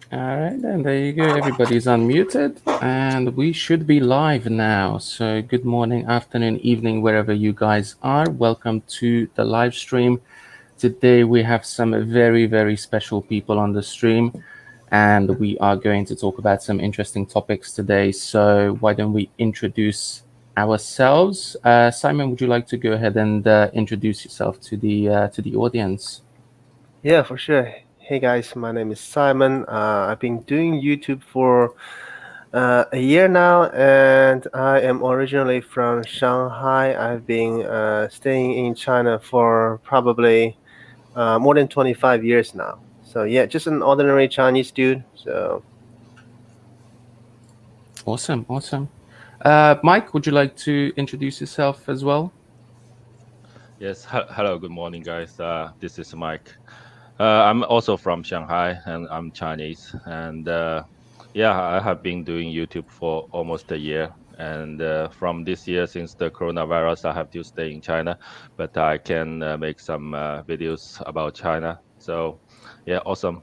All right, then there you go. Everybody's unmuted, and we should be live now. So, good morning, afternoon, evening, wherever you guys are. Welcome to the live stream. Today, we have some very, very special people on the stream, and we are going to talk about some interesting topics today. So, why don't we introduce ourselves? Simon, would you like to go ahead and introduce yourself to the audience? Yeah, for sure. Hey guys, my name is Simon. I've been doing YouTube for a year now, and I am originally from Shanghai. I've been staying in China for probably more than 25 years now. So yeah, just an ordinary Chinese dude. So Awesome, awesome. Mike, would you like to introduce yourself as well? Yes, hello, good morning, guys. This is Mike. I'm also from Shanghai, and I'm Chinese. And yeah, I have been doing YouTube for almost a year. And from this year, since the coronavirus, I have to stay in China, but I can make some videos about China. So yeah, awesome.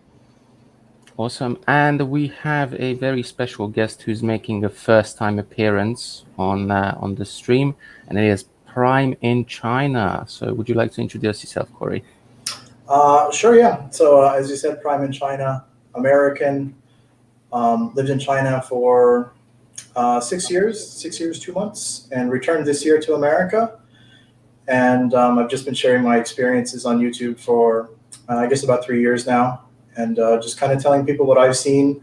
Awesome. And we have a very special guest who's making a first time appearance on the stream, and it is Prime in China. So would you like to introduce yourself, Corey? Sure, yeah. So, as you said, Prime in China, American, lived in China for 6 years, 6 years, 2 months, and returned this year to America. And I've just been sharing my experiences on YouTube for, I guess, about 3 years now, and just kind of telling people what I've seen,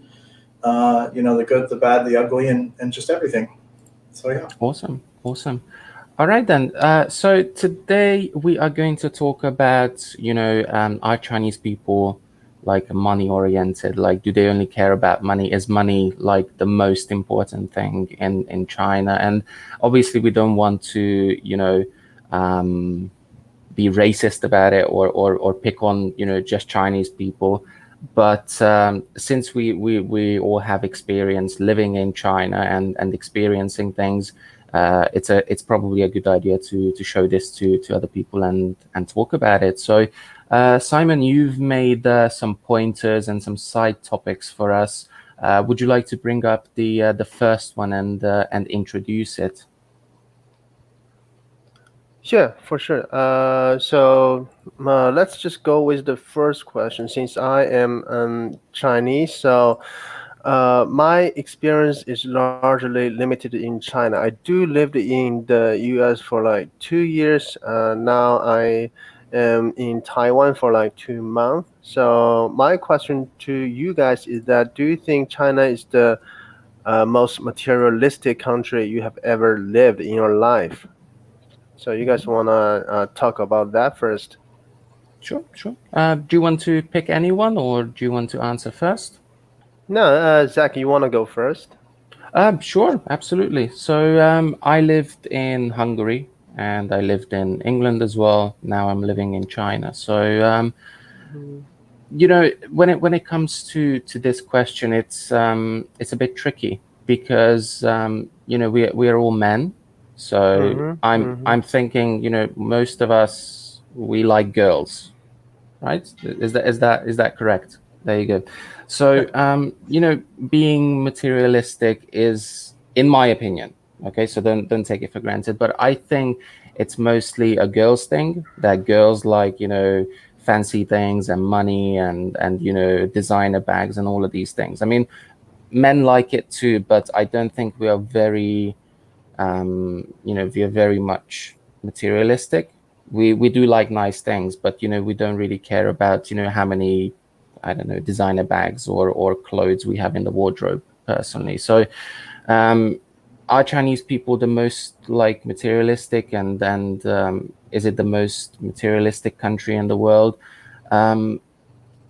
the good, the bad, the ugly, and just everything. So, yeah. Awesome. Awesome. All right then. So today we are going to talk about, are Chinese people like money oriented? Like, do they only care about money? Is money like the most important thing in China? And obviously, we don't want to, um, be racist about it or pick on, just Chinese people. But since we all have experience living in China and experiencing things, it's probably a good idea to show this to other people and talk about it. So, Simon, you've made some pointers and some side topics for us. Would you like to bring up the first one and introduce it? sure, for sure. So let's just go with the first question. Since I am Chinese, so my experience is largely limited in China. I do lived in the U.S. for like 2 years. Now I am in Taiwan for like 2 months. So my question to you guys is that do you think China is the most materialistic country you have ever lived in your life? So you guys wanna talk about that first? Sure, sure. Do you want to pick anyone, or do you want to answer first? No, Zach, you wanna go first? Sure, absolutely. So I lived in Hungary and I lived in England as well. Now I'm living in China. So when it comes to this question, it's a bit tricky because we are all men. So Mm-hmm. Mm-hmm. I'm thinking most of us we like girls, right? Is that correct? There you go. So being materialistic is, in my opinion, okay. So don't take it for granted, but I think it's mostly a girls thing. That girls like fancy things and money and designer bags and all of these things. I mean, men like it too, but I don't think we are very we are very much materialistic. We do like nice things, but we don't really care about how many, I don't know, designer bags or clothes we have in the wardrobe personally. So are Chinese people the most like materialistic, and is it the most materialistic country in the world? um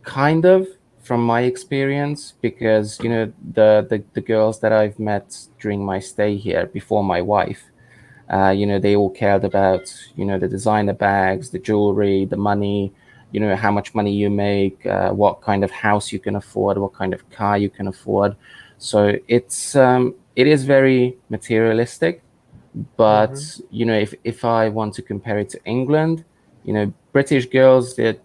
Kind of, from my experience, because the girls that I've met during my stay here before my wife, they all cared about the designer bags, the jewelry, the money, how much money you make, what kind of house you can afford, what kind of car you can afford. So it is very materialistic. But Mm-hmm. if I want to compare it to England, British girls, they're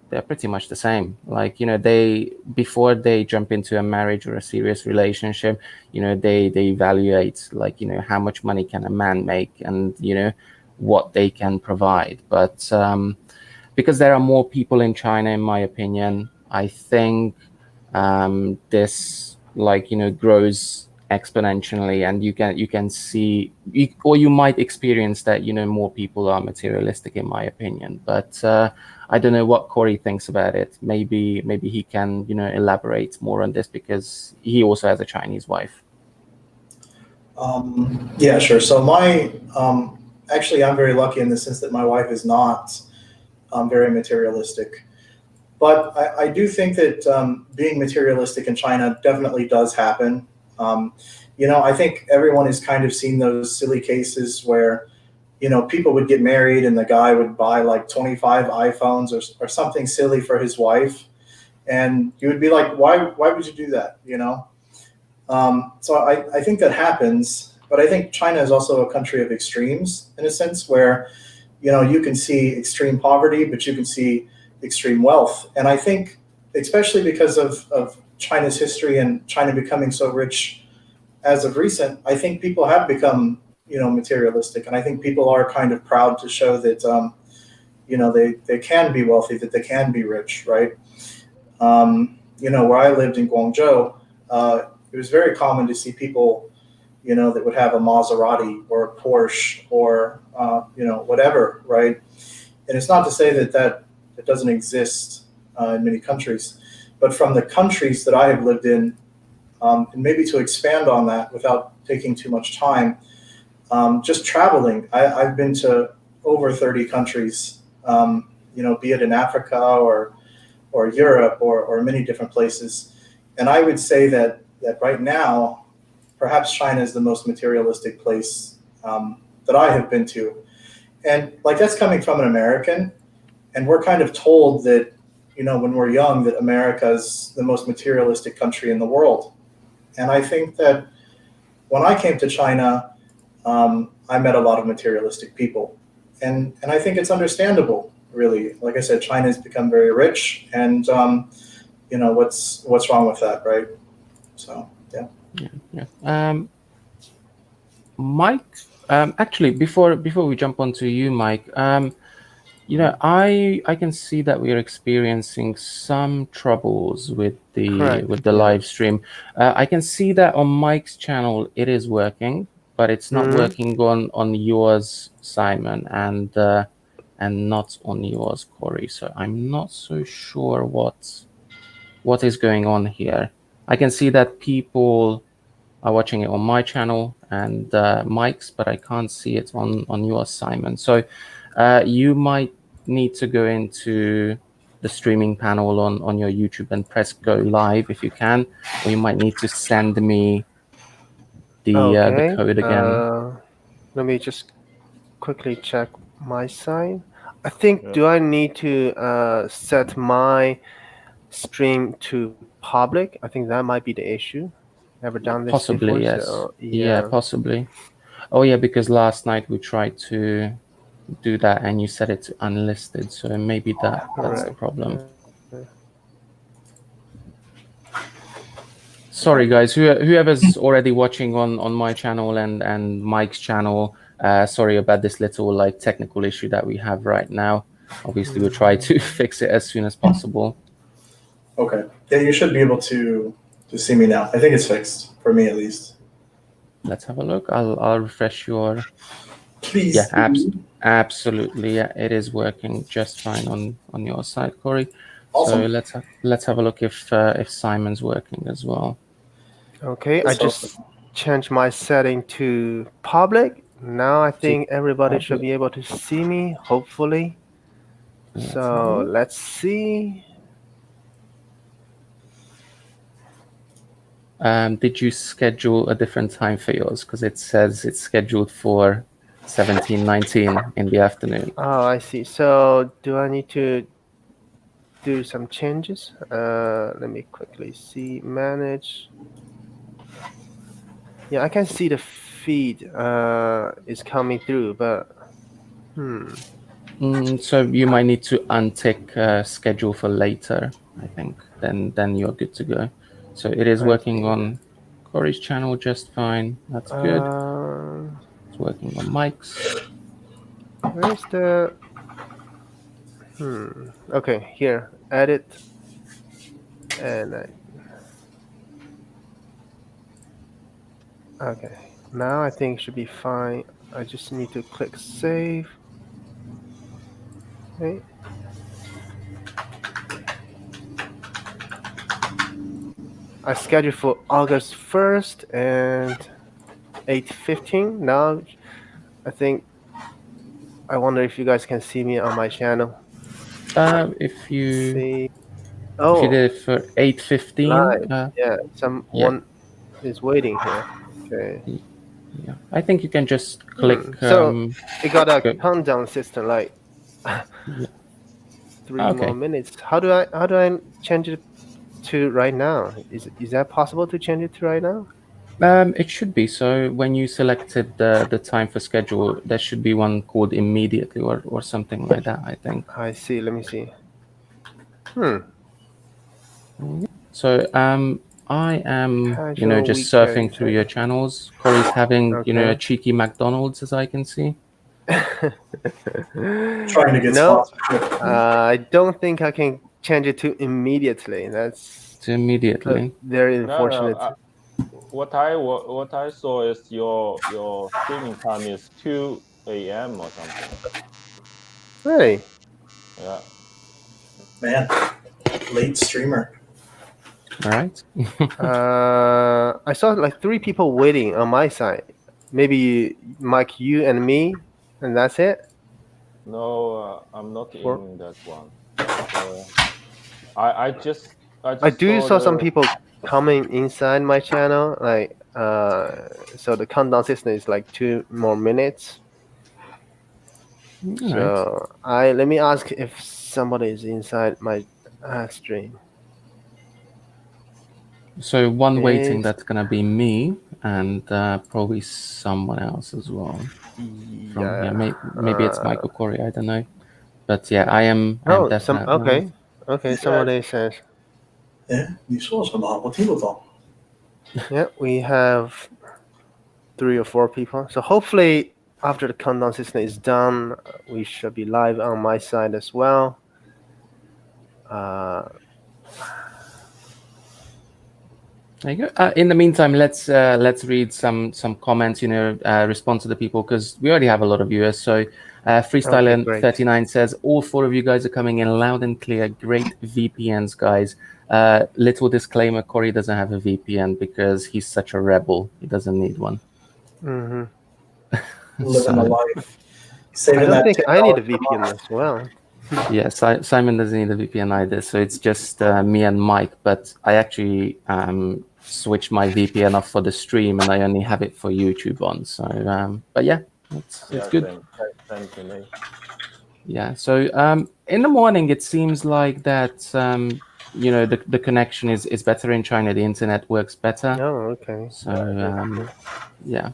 they're pretty much the same. Like, they, before they jump into a marriage or a serious relationship, they evaluate, like, how much money can a man make, and what they can provide. But because there are more people in China, in my opinion, I think this, like, grows exponentially, and you can see, or you might experience that more people are materialistic, in my opinion. But I don't know what Corey thinks about it. Maybe he can elaborate more on this, because he also has a Chinese wife. Yeah, sure. So actually, I'm very lucky in the sense that my wife is not very materialistic. But I do think that being materialistic in China definitely does happen. I think everyone has kind of seen those silly cases where, people would get married and the guy would buy like 25 iPhones or something silly for his wife. And you would be like, why would you do that? So I think that happens. But I think China is also a country of extremes, in a sense, where, you can see extreme poverty, but you can see extreme wealth. And I think, especially because of China's history and China becoming so rich as of recent, I think people have become, materialistic. And I think people are kind of proud to show that, they can be wealthy, that they can be rich, right? Where I lived in Guangzhou, it was very common to see people, that would have a Maserati or a Porsche or, whatever, right? And it's not to say that it doesn't exist in many countries, but from the countries that I have lived in, and maybe to expand on that without taking too much time, just traveling. I've been to over 30 countries, be it in Africa or Europe or many different places. And I would say that right now, perhaps China is the most materialistic place that I have been to. And like, that's coming from an American. And we're kind of told that, when we're young, that America is the most materialistic country in the world. And I think that when I came to China, I met a lot of materialistic people. And I think it's understandable, really. Like I said, China has become very rich. And, what's wrong with that, right? So, yeah. Yeah. Mike, actually, before we jump onto you, Mike, I can see that we are experiencing some troubles with the Correct, live stream. I can see that on Mike's channel it is working, but it's not working on yours, Simon, and not on yours, Corey. So I'm not so sure what is going on here. I can see that people are watching it on my channel and Mike's, but I can't see it on yours, Simon. So you might need to go into the streaming panel on your YouTube and press go live if you can, or you might need to send me the code again. Let me just quickly check my side. I think, do I need to set my stream to public? I think that might be the issue. Never done this Possibly, before, yes. so Yeah, possibly. Oh yeah, because last night we tried to do that and you set it to unlisted, so maybe that's the problem. Sorry guys, whoever's already watching on my channel and Mike's channel, sorry about this little like technical issue that we have right now. Obviously we'll try to fix it as soon as possible. Okay. Yeah, you should be able to see me now. I think it's fixed, for me at least. Let's have a look. I'll refresh your... Please. Yeah, absolutely. Yeah, it is working just fine on your side, Corey. Awesome. So let's have a look if Simon's working as well. Okay, I just changed my setting to public. Now I think everybody should be able to see me, hopefully. So let's see. Did you schedule a different time for yours? Because it says it's scheduled for 17:19 in the afternoon. Oh, I see. So do I need to do some changes? Let me quickly see. Manage. Yeah, I can see the feed is coming through, but So you might need to untick schedule for later, I think. Then you're good to go. So it is I working see. on Corey's channel just fine. That's good. It's working on Mike's. Where's the? Okay, here, edit, and okay. Now I think it should be fine. I just need to click save. Okay. I scheduled for August 1st and 8:15. Now I think I wonder if you guys can see me on my channel. If you See. if you Oh, did it for 8:15, live. Yeah, yeah, someone is waiting here. Okay. yeah. I think you can just click. So it got a Go. countdown system, like Yeah. 3 more Okay. minutes. How do I change it to right now? Is that possible to change it to right now? It should be. So when you selected the time for schedule, there should be one called immediately or something like that, I think. I see. Let me see. So I am, Casual just weekend. surfing through your channels. Corey's having, a Okay. cheeky McDonald's, as I can see. Trying to get No, sponsorship. I don't think I can change it to immediately. That's So immediately. very No, unfortunate. what I saw is your streaming time is 2 a.m. or something. Really? Yeah. Man, late streamer. All right. I saw like 3 people waiting on my side. Maybe Mike, you and me, and that's it. No, I'm not For- in that one. So I just I do saw some the- people coming inside my channel, like so the countdown system is like 2 more minutes. All right. So let me ask if somebody is inside my stream. So one waiting, Is- that's gonna be me and probably someone else as well. From Yeah. maybe it's Michael Corey, I don't know. But yeah, I am Oh, definitely. okay. Somebody says, 你说什么？我听不懂。 yeah, we have 3 or 4 people. So hopefully after the countdown system is done, we should be live on my side as well. There you go. In the meantime, let's read some comments. Respond to the people because we already have a lot of viewers. So, Freestyler great. 39 says all 4 of you guys are coming in loud and clear. Great VPNs, guys. Little disclaimer: Corey doesn't have a VPN because he's such a rebel. He doesn't need one. Living a life. I Saving don't that think I need a $10 per VPN month. as well. Yeah, Simon doesn't need a VPN either, so it's just me and Mike. But I actually switched my VPN off for the stream, and I only have it for YouTube on. So, but yeah, it's good. Same to me. Yeah. So in the morning, it seems like that the connection is better in China. The internet works better. Oh, okay. So yeah.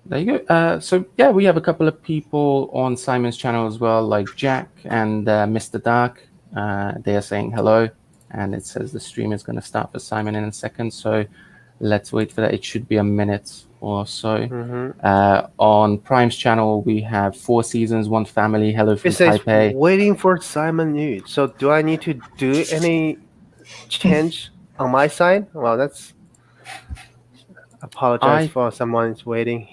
There you go. So yeah, we have a couple of people on Simon's channel as well, like Jack and Mr. Dark. They are saying hello, and it says the stream is going to start for Simon in a second. So let's wait for that. It should be a minute or so. On Prime's channel, we have 4 seasons, 1 family. Hello from It says Taipei. waiting for Simon Yu. So do I need to do any change on my side? Well, that's apologize for someone's waiting.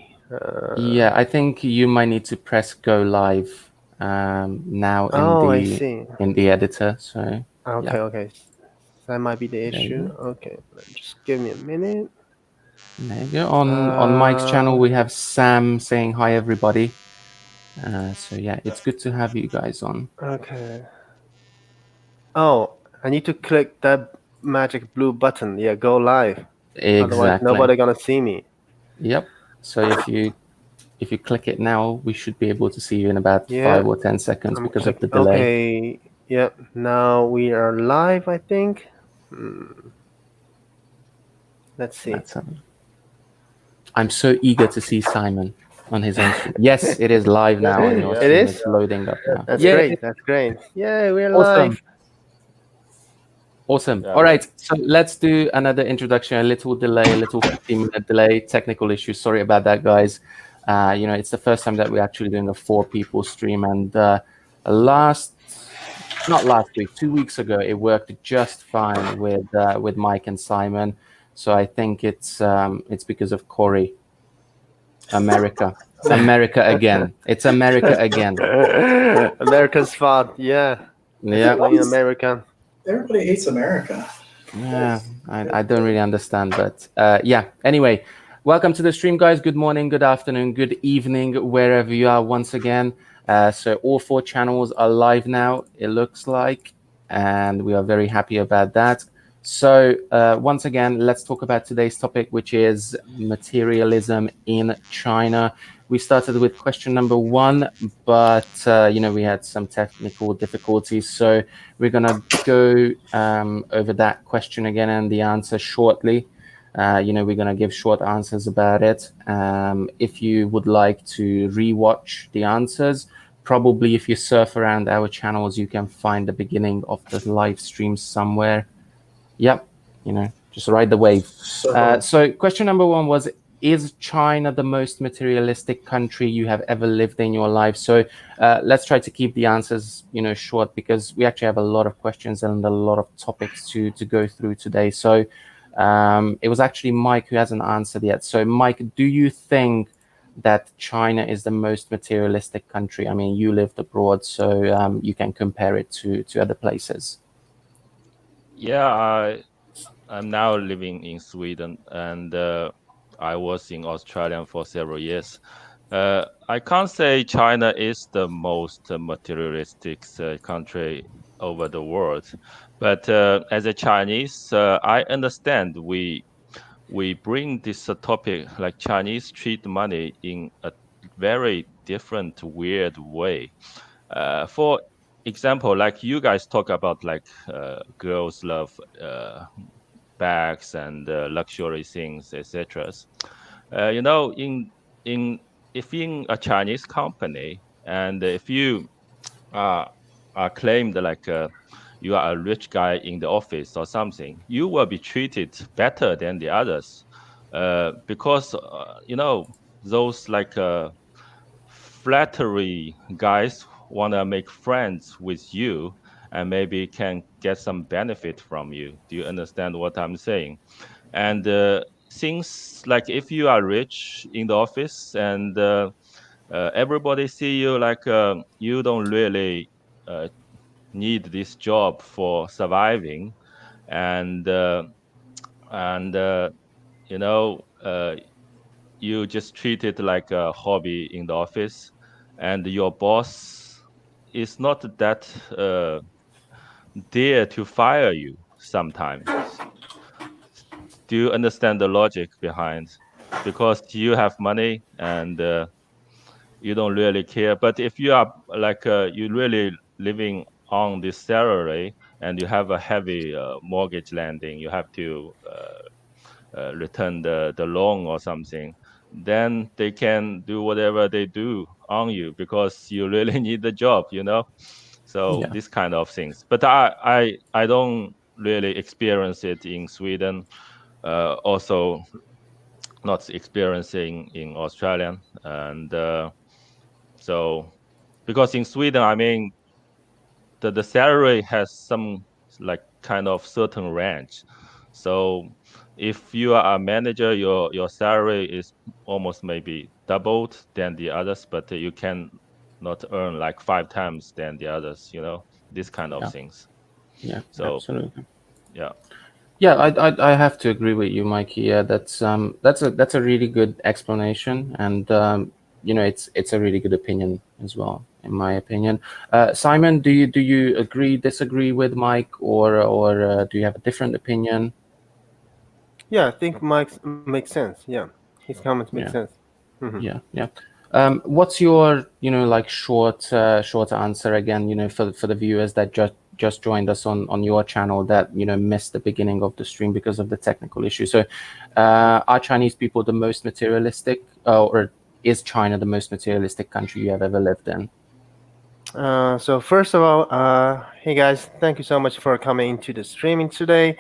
Yeah, I think you might need to press go live now I see. in the editor. So Okay. That might be the issue. Okay, just give me a minute. There you go. On Mike's channel, we have Sam saying hi, everybody. So yeah, it's good to have you guys on. Okay. Oh, I need to click that magic blue button. Yeah, go live. Exactly. Otherwise, nobody gonna see me. Yep. So if you click it now, we should be able to see you in about 5 or 10 seconds because of the delay. Okay. Yep. Now we are live, I think. Let's see. I'm so eager to see Simon. on his own stream. Yes, it is live now on your It stream. is? It's loading up now. That's Yeah, great. That's great. Yeah, we're awesome. live. Awesome. Yeah. All right, so let's do another introduction. A little delay, a little 15-minute delay, technical issue. Sorry about that, guys. It's the first time that we're actually doing a 4-people stream, and not last week, 2 weeks ago, it worked just fine with Mike and Simon. So I think it's because of Corey. America again. It's America again. America's fault. Yeah. Yeah. Playing American. Everybody hates America. Yeah, I don't really understand, but yeah. Anyway, welcome to the stream, guys. Good morning, good afternoon, good evening, wherever you are. Once again, so all 4 channels are live now. It looks like, and we are very happy about that. So once again, let's talk about today's topic, which is materialism in China. We started with question number 1, but we had some technical difficulties, so we're gonna go over that question again and the answer shortly. We're gonna give short answers about it. If you would like to rewatch the answers, probably if you surf around our channels, you can find the beginning of the live stream somewhere. Yep, just ride the wave. So question number 1 was, is China the most materialistic country you have ever lived in your life? So let's try to keep the answers, short, because we actually have a lot of questions and a lot of topics to go through today. So it was actually Mike who hasn't answered yet. So Mike, do you think that China is the most materialistic country? I mean, you lived abroad, so you can compare it to other places. Yeah, I'm now living in Sweden, and I was in Australia for several years. I can't say China is the most materialistic country over the world, but as a Chinese, I understand we bring this topic, like Chinese treat money in a very different, weird way. For example, like you guys talk about, like girls love bags and luxury things, etc. If in a Chinese company, and if you are claimed like you are a rich guy in the office or something, you will be treated better than the others, because those like flattery guys want to make friends with you and maybe can get some benefit from you. Do you understand what I'm saying? And things like, if you are rich in the office and everybody see you like you don't really need this job for surviving, and you just treat it like a hobby in the office, and your boss is not that dare to fire you sometimes. Do you understand the logic behind? Because you have money and you don't really care. But if you are like you really living on this salary and you have a heavy mortgage lending, you have to return the loan or something, then they can do whatever they do on you because you really need the job, So Yeah. this kind of things. But I don't really experience it in Sweden. Also not experiencing in Australia. And so because in Sweden, I mean, the salary has some like kind of certain range. So if you are a manager, your salary is almost maybe doubled than the others, but you can not earn like 5 times than the others, this kind of things. Yeah, So absolutely. yeah. Yeah, I have to agree with you, Mikey. Yeah, that's a really good explanation, and it's a really good opinion as well, in my opinion. Simon, do you agree, disagree with Mike, or do you have a different opinion? Yeah, I think Mike's makes sense. Yeah, his comments make Yeah. sense. Mhm. Yeah. What's your like short answer again? For the viewers that just joined us on your channel that missed the beginning of the stream because of the technical issue. So, are Chinese people the most materialistic, or is China the most materialistic country you have ever lived in? So first of all, hey guys, thank you so much for coming to the streaming today.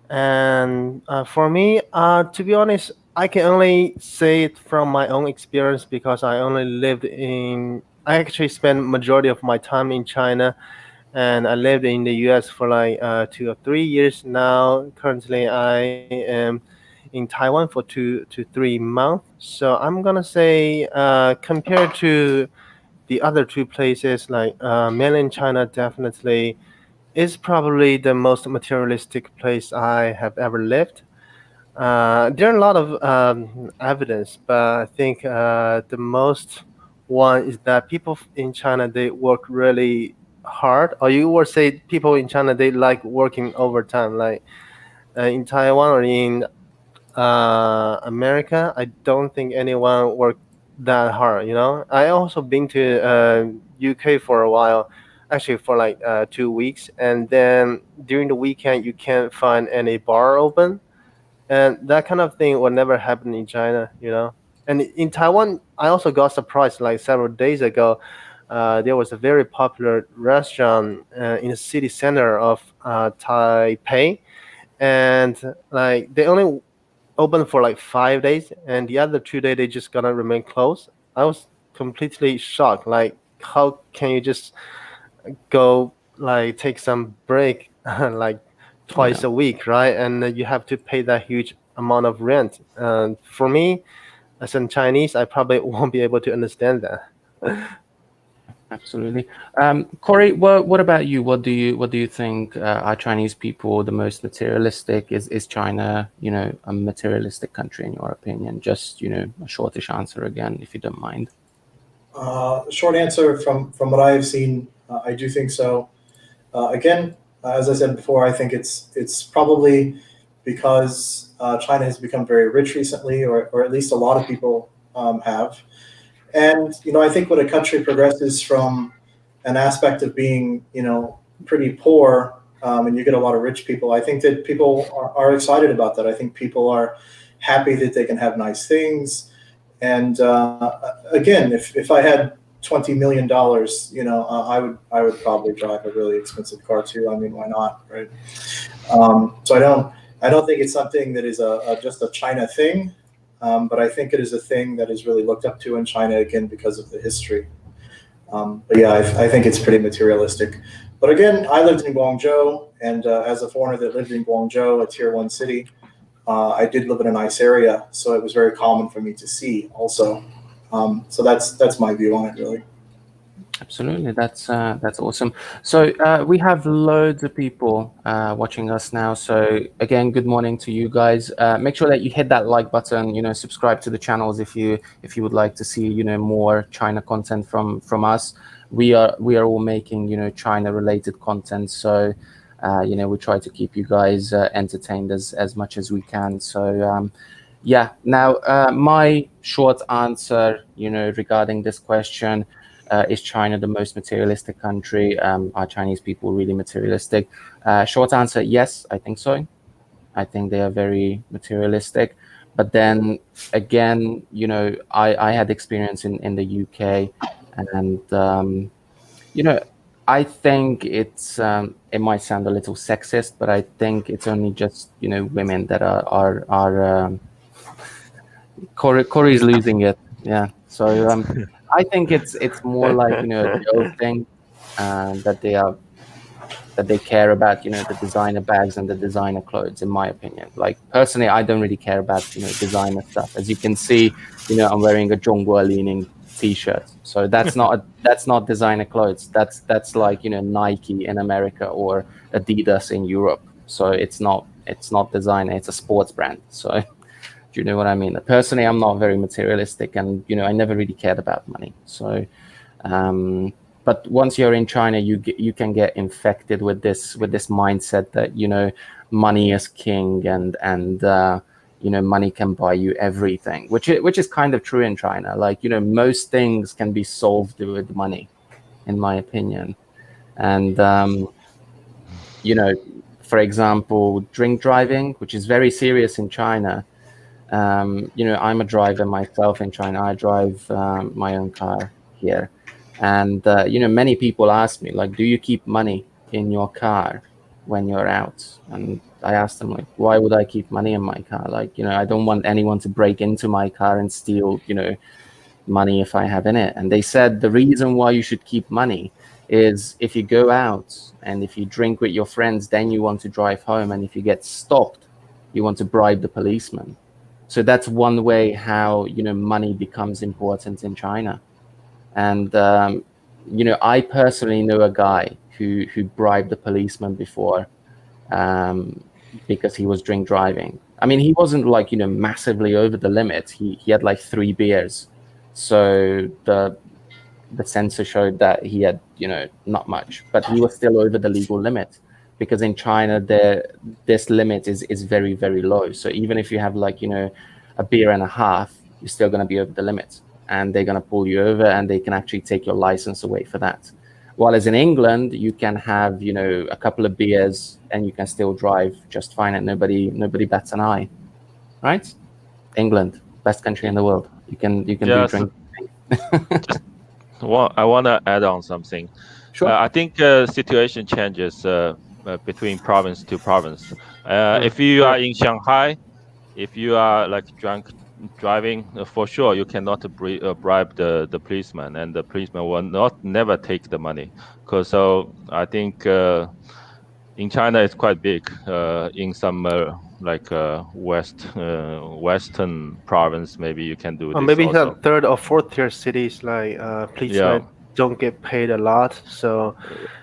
And for me, to be honest, I can only say it from my own experience because I only lived in. I actually spent majority of my time in China, and I lived in the U.S. for like 2 or 3 years now. Currently, I am in Taiwan for 2 to 3 months. So I'm gonna say, compared to the other two places, like mainland China, definitely is probably the most materialistic place I have ever lived. There are a lot of evidence, but I think the most one is that people in China, they work really hard. Or you would say people in China, they like working overtime. Like in Taiwan or in America, I don't think anyone worked that hard. I also been to UK for a while, actually for like 2 weeks, and then during the weekend you can't find any bar open, and that kind of thing would never happen in China. And in Taiwan, I also got surprised like several days ago. There was a very popular restaurant in the city center of Taipei, and like they only open for like 5 days, and the other 2 days they just gonna remain closed. I was completely shocked. Like, how can you just go like take some break like twice Yeah. a week, right? And you have to pay that huge amount of rent. And for me, as a Chinese, I probably won't be able to understand that. Absolutely. Corey, what about you? What do you think? Are Chinese people the most materialistic? Is China, a materialistic country in your opinion? Just, a shortish answer again, if you don't mind. Short answer from what I have seen, I do think so. Again, as I said before, I think it's probably because China has become very rich recently, or at least a lot of people have. And I think when a country progresses from an aspect of being pretty poor, and you get a lot of rich people, I think that people are excited about that. I think people are happy that they can have nice things. And again, if I had $20 million, I would probably drive a really expensive car too. I mean, why not, right? So I don't think it's something that is just a China thing, but I think it is a thing that is really looked up to in China again because of the history. But yeah, I think it's pretty materialistic. But again, I lived in Guangzhou, and as a foreigner that lived in Guangzhou, a tier one city, I did live in a nice area, so it was very common for me to see also. So that's my view on it, really. Absolutely, that's awesome. So we have loads of people watching us now. So again, good morning to you guys. Make sure that you hit that like button. Subscribe to the channels if you would like to see more China content from us. We are all making China related content. So we try to keep you guys entertained as much as we can. So yeah. Now my short answer regarding this question. Is China the most materialistic country? Are Chinese people really materialistic? Short answer, yes, I think so. I think they are very materialistic. But then again, I had experience in the UK, and I think it might sound a little sexist, but I think it's only just women that are Corey's losing it. Yeah. So I think it's more like a girl thing, that they care about the designer bags and the designer clothes. In my opinion, like personally, I don't really care about designer stuff. As you can see, I'm wearing a Zhonghua leaning T-shirt, so that's not designer clothes. That's like Nike in America or Adidas in Europe. So it's not designer. It's a sports brand. So. Do you know what I mean? Personally, I'm not very materialistic, and I never really cared about money. So, but once you're in China, you can get infected with this mindset that money is king, and money can buy you everything, which is kind of true in China. Like most things can be solved with money, in my opinion, and for example, drink driving, which is very serious in China. I'm a driver myself in China. I drive my own car here, and many people ask me, like, do you keep money in your car when you're out? And I ask them, like, why would I keep money in my car? Like, I don't want anyone to break into my car and steal money if I have in it. And they said the reason why you should keep money is if you go out and if you drink with your friends, then you want to drive home, and if you get stopped, you want to bribe the policeman. So that's one way how money becomes important in China. And I personally know a guy who bribed the policeman before, because he was drink driving. I mean, he wasn't like massively over the limit. He had like 3 beers, so the sensor showed that he had not much, but he was still over the legal limit, because in China this limit is very, very low. So even if you have like a beer and a half, you're still going to be over the limit, and they're going to pull you over, and they can actually take your license away for that. While as in England, you can have a couple of beers and you can still drive just fine, and nobody bats an eye, right? England, best country in the world. You can do Yes. drink. Well, I want to add on something. Sure. I think situation changes between province to province. If you are in Shanghai, if you are like drunk driving, for sure you cannot bribe the policeman, and the policeman will never take the money. So I think in China it's quite big. In some western province, maybe you can do Or this maybe also. some third or fourth tier cities, like policemen don't get paid a lot, so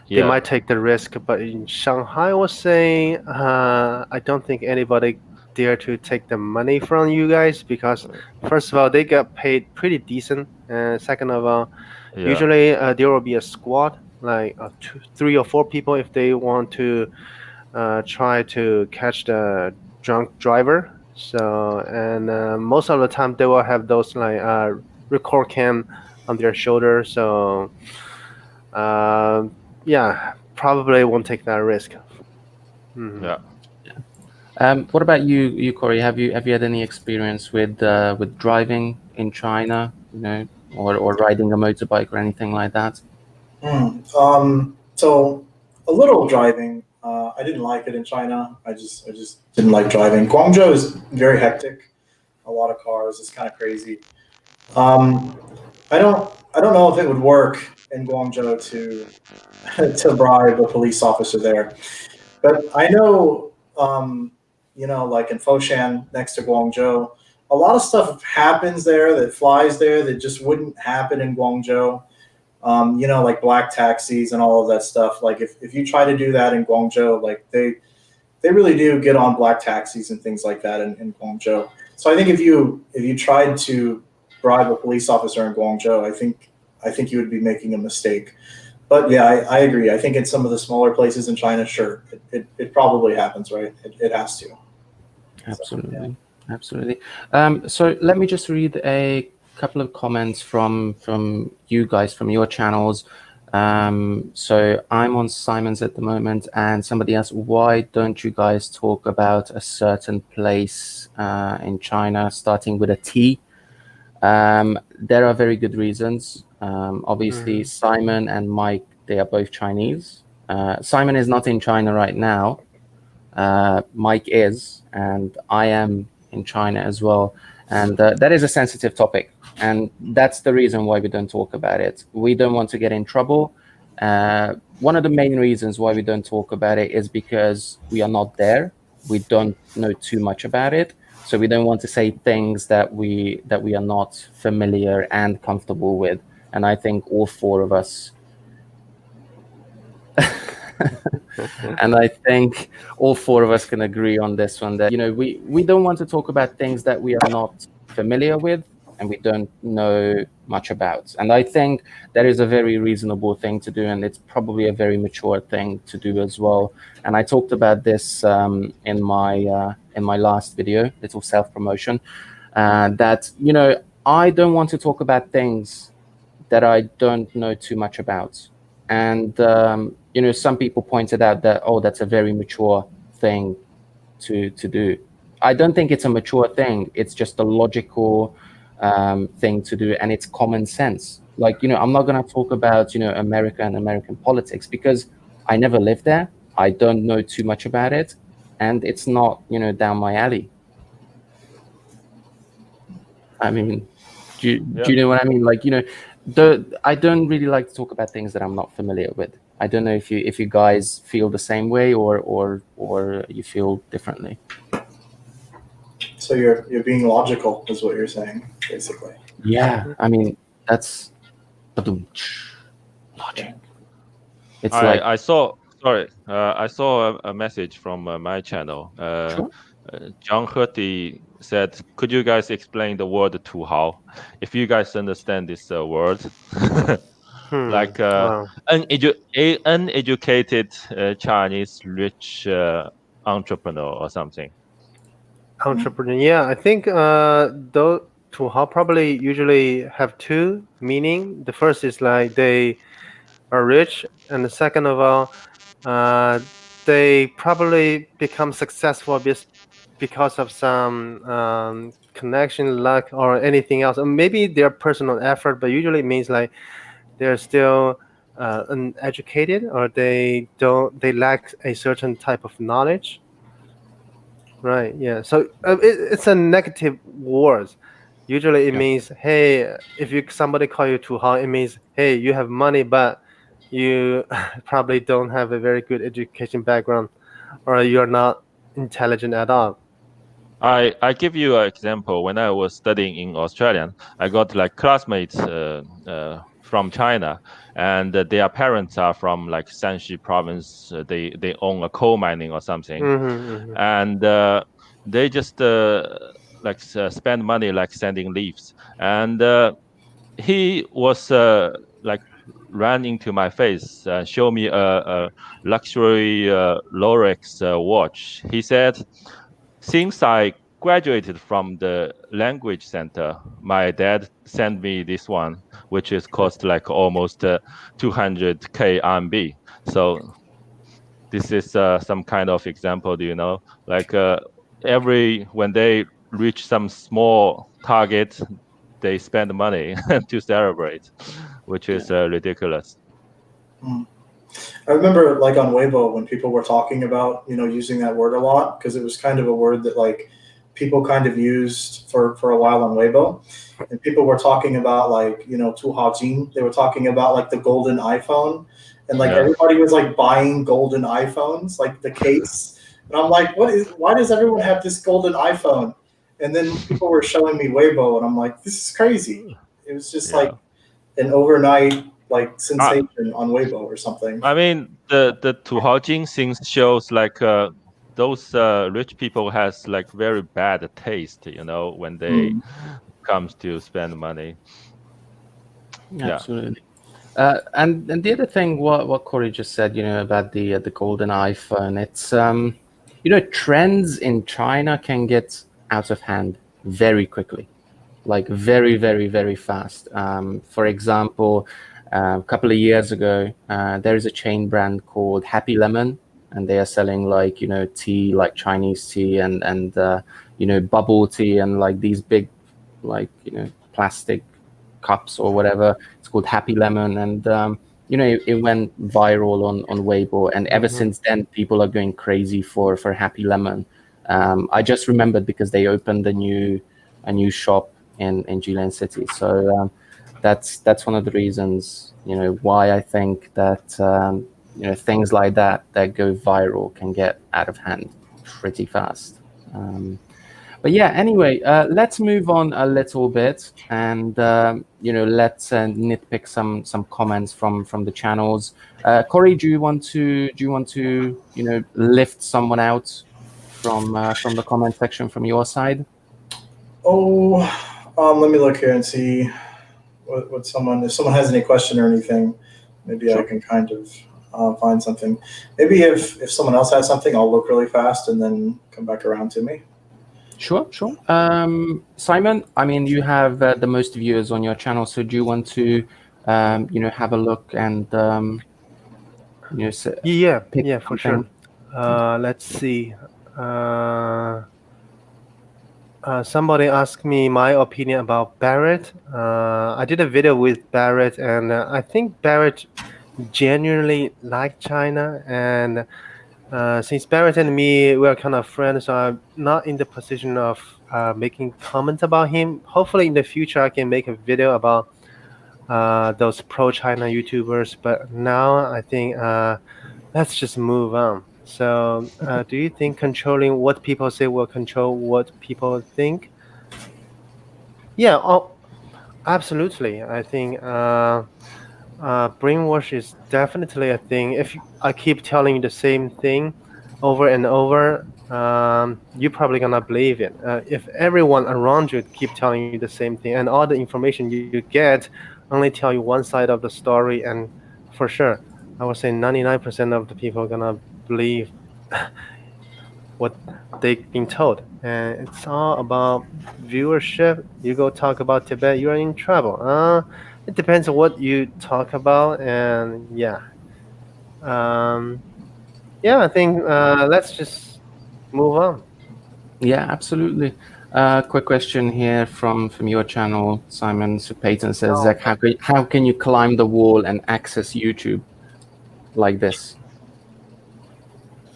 they might take the risk. But in Shanghai, I was saying, I don't think anybody dare to take the money from you guys, because first of all, they get paid pretty decent, and second of all, usually there will be a squad, like 3 or 4 people, if they want to try to catch the drunk driver. So, and most of the time they will have those like record cam on their shoulder. So yeah, probably won't take that risk. Yeah. What about you, Corey? Have you had any experience with driving in China, or riding a motorbike or anything like that? So a little driving. I didn't like it in China. I just didn't like driving. Guangzhou is very hectic. A lot of cars. It's kind of crazy. I don't know if it would work in Guangzhou to bribe a police officer there, but I know like in Foshan next to Guangzhou, a lot of stuff happens there that flies there that just wouldn't happen in Guangzhou. Like black taxis and all of that stuff. Like if you try to do that in Guangzhou, like they really do get on black taxis and things like that in Guangzhou. So I think if you tried to bribe a police officer in Guangzhou, I think you would be making a mistake. But yeah, I agree. I think in some of the smaller places in China, sure, it probably happens, right? It has to. Absolutely, so, yeah. Absolutely. So let me just read a couple of comments from you guys, from your channels. So I'm on Simon's at the moment, and somebody asked, why don't you guys talk about a certain place in China starting with a T? There are very good reasons. Obviously, Simon and Mike, they are both Chinese. Simon is not in China right now. Mike is, and I am in China as well. And that is a sensitive topic. And that's the reason why we don't talk about it. We don't want to get in trouble. One of the main reasons why we don't talk about it is because we are not there. We don't know too much about it. So we don't want to say things that we are not familiar and comfortable with. And I think all 4 of us and I think all 4 of us can agree on this one, that we don't want to talk about things that we are not familiar with and we don't know much about. And I think that is a very reasonable thing to do, and it's probably a very mature thing to do as well. And I talked about this in my last video, little self-promotion, that I don't want to talk about things that I don't know too much about. And some people pointed out that, oh, that's a very mature thing to do. I don't think it's a mature thing. It's just a logical thing to do, and it's common sense. Like, I'm not going to talk about, America and American politics because I never lived there. I don't know too much about it, and it's not, down my alley. I mean, do you know what I mean? Like, I don't really like to talk about things that I'm not familiar with. I don't know if you guys feel the same way or you feel differently. So you're being logical, is what you're saying, basically. Yeah, I mean that's logic. It's I saw. Sorry, I saw a message from my channel. Sure. John Hurty said, "Could you guys explain the word 土豪? If you guys understand this word, like Wow. uneducated Chinese rich entrepreneur or something." Entrepreneur. Yeah, I think those to how probably usually have two meaning. The first is like they are rich, and the second of all, they probably become successful because of some connection, luck, or anything else. Or maybe their personal effort, but usually it means like they're still uneducated, or they lack a certain type of knowledge. Right. Yeah. So it's a negative word. Usually it Yeah. means, hey, if somebody call you too high, it means, hey, you have money, but you probably don't have a very good education background, or you're not intelligent at all. I give you an example. When I was studying in Australia, I got like classmates from China, and their parents are from like Shanxi province. They own a coal mining or something, and they just spend money like sending leaves. And he was like ran into my face and show me a luxury Rolex watch. He said, since I graduated from the language center, my dad sent me this one, which is cost like almost 200K RMB. So this is some kind of example, do you know? Like when they reach some small target, they spend money to celebrate, which is ridiculous. I remember like on Weibo when people were talking about, using that word a lot because it was kind of a word that like people kind of used for a while on Weibo. And people were talking about like, Tu Hao Jing. They were talking about like the golden iPhone. And like everybody was like buying golden iPhones, like the case. And I'm like, why does everyone have this golden iPhone? And then people were showing me Weibo and I'm like, this is crazy. It was just like an overnight like sensation on Weibo or something. I mean, the Tu Hao Jing things shows like those rich people has like very bad taste, when they comes to spend money. Absolutely. And the other thing, what Corey just said, about the golden iPhone, it's trends in China can get out of hand very quickly, like very, very, very fast. For example, a couple of years ago, there is a chain brand called Happy Lemon, and they are selling like tea, like Chinese tea, and bubble tea, and like these big, like plastic cups or whatever. It's called Happy Lemon, and it went viral on Weibo, and ever since then, people are going crazy for Happy Lemon. I just remembered because they opened a new shop in Jilan City, so that's one of the reasons why I think that things like that go viral can get out of hand pretty fast. But yeah, anyway, let's move on a little bit, and let's nitpick some comments from the channels. Corey, do you want to lift someone out from the comment section from your side? Oh, let me look here and see what if someone has any question or anything. Maybe sure. I can kind of find something. Maybe if someone else has something, I'll look really fast and then come back around to me. Sure. Simon, I mean, you have the most viewers on your channel, so do you want to, have a look and, yeah, for sure. Let's see. somebody asked me my opinion about Barrett. I did a video with Barrett, and I think Barrett genuinely liked China. And since Barrett and me, we are kind of friends, so I'm not in the position of making comments about him. Hopefully, in the future, I can make a video about those pro-China YouTubers. But now, I think let's just move on. So, do you think controlling what people say will control what people think? Yeah, oh, absolutely. I think brainwash is definitely a thing. If I keep telling you the same thing over and over, you're probably gonna believe it. If everyone around you keep telling you the same thing, and all the information you get only tell you one side of the story, and for sure, I would say 99% of the people are gonna believe what they've been told. And it's all about viewership. You go talk about Tibet, you're in trouble. It depends on what you talk about, and yeah. Um, yeah, I think let's just move on. Yeah, absolutely. Quick question here from your channel, Simon. So Peyton says, Zach, how can you climb the wall and access YouTube like this?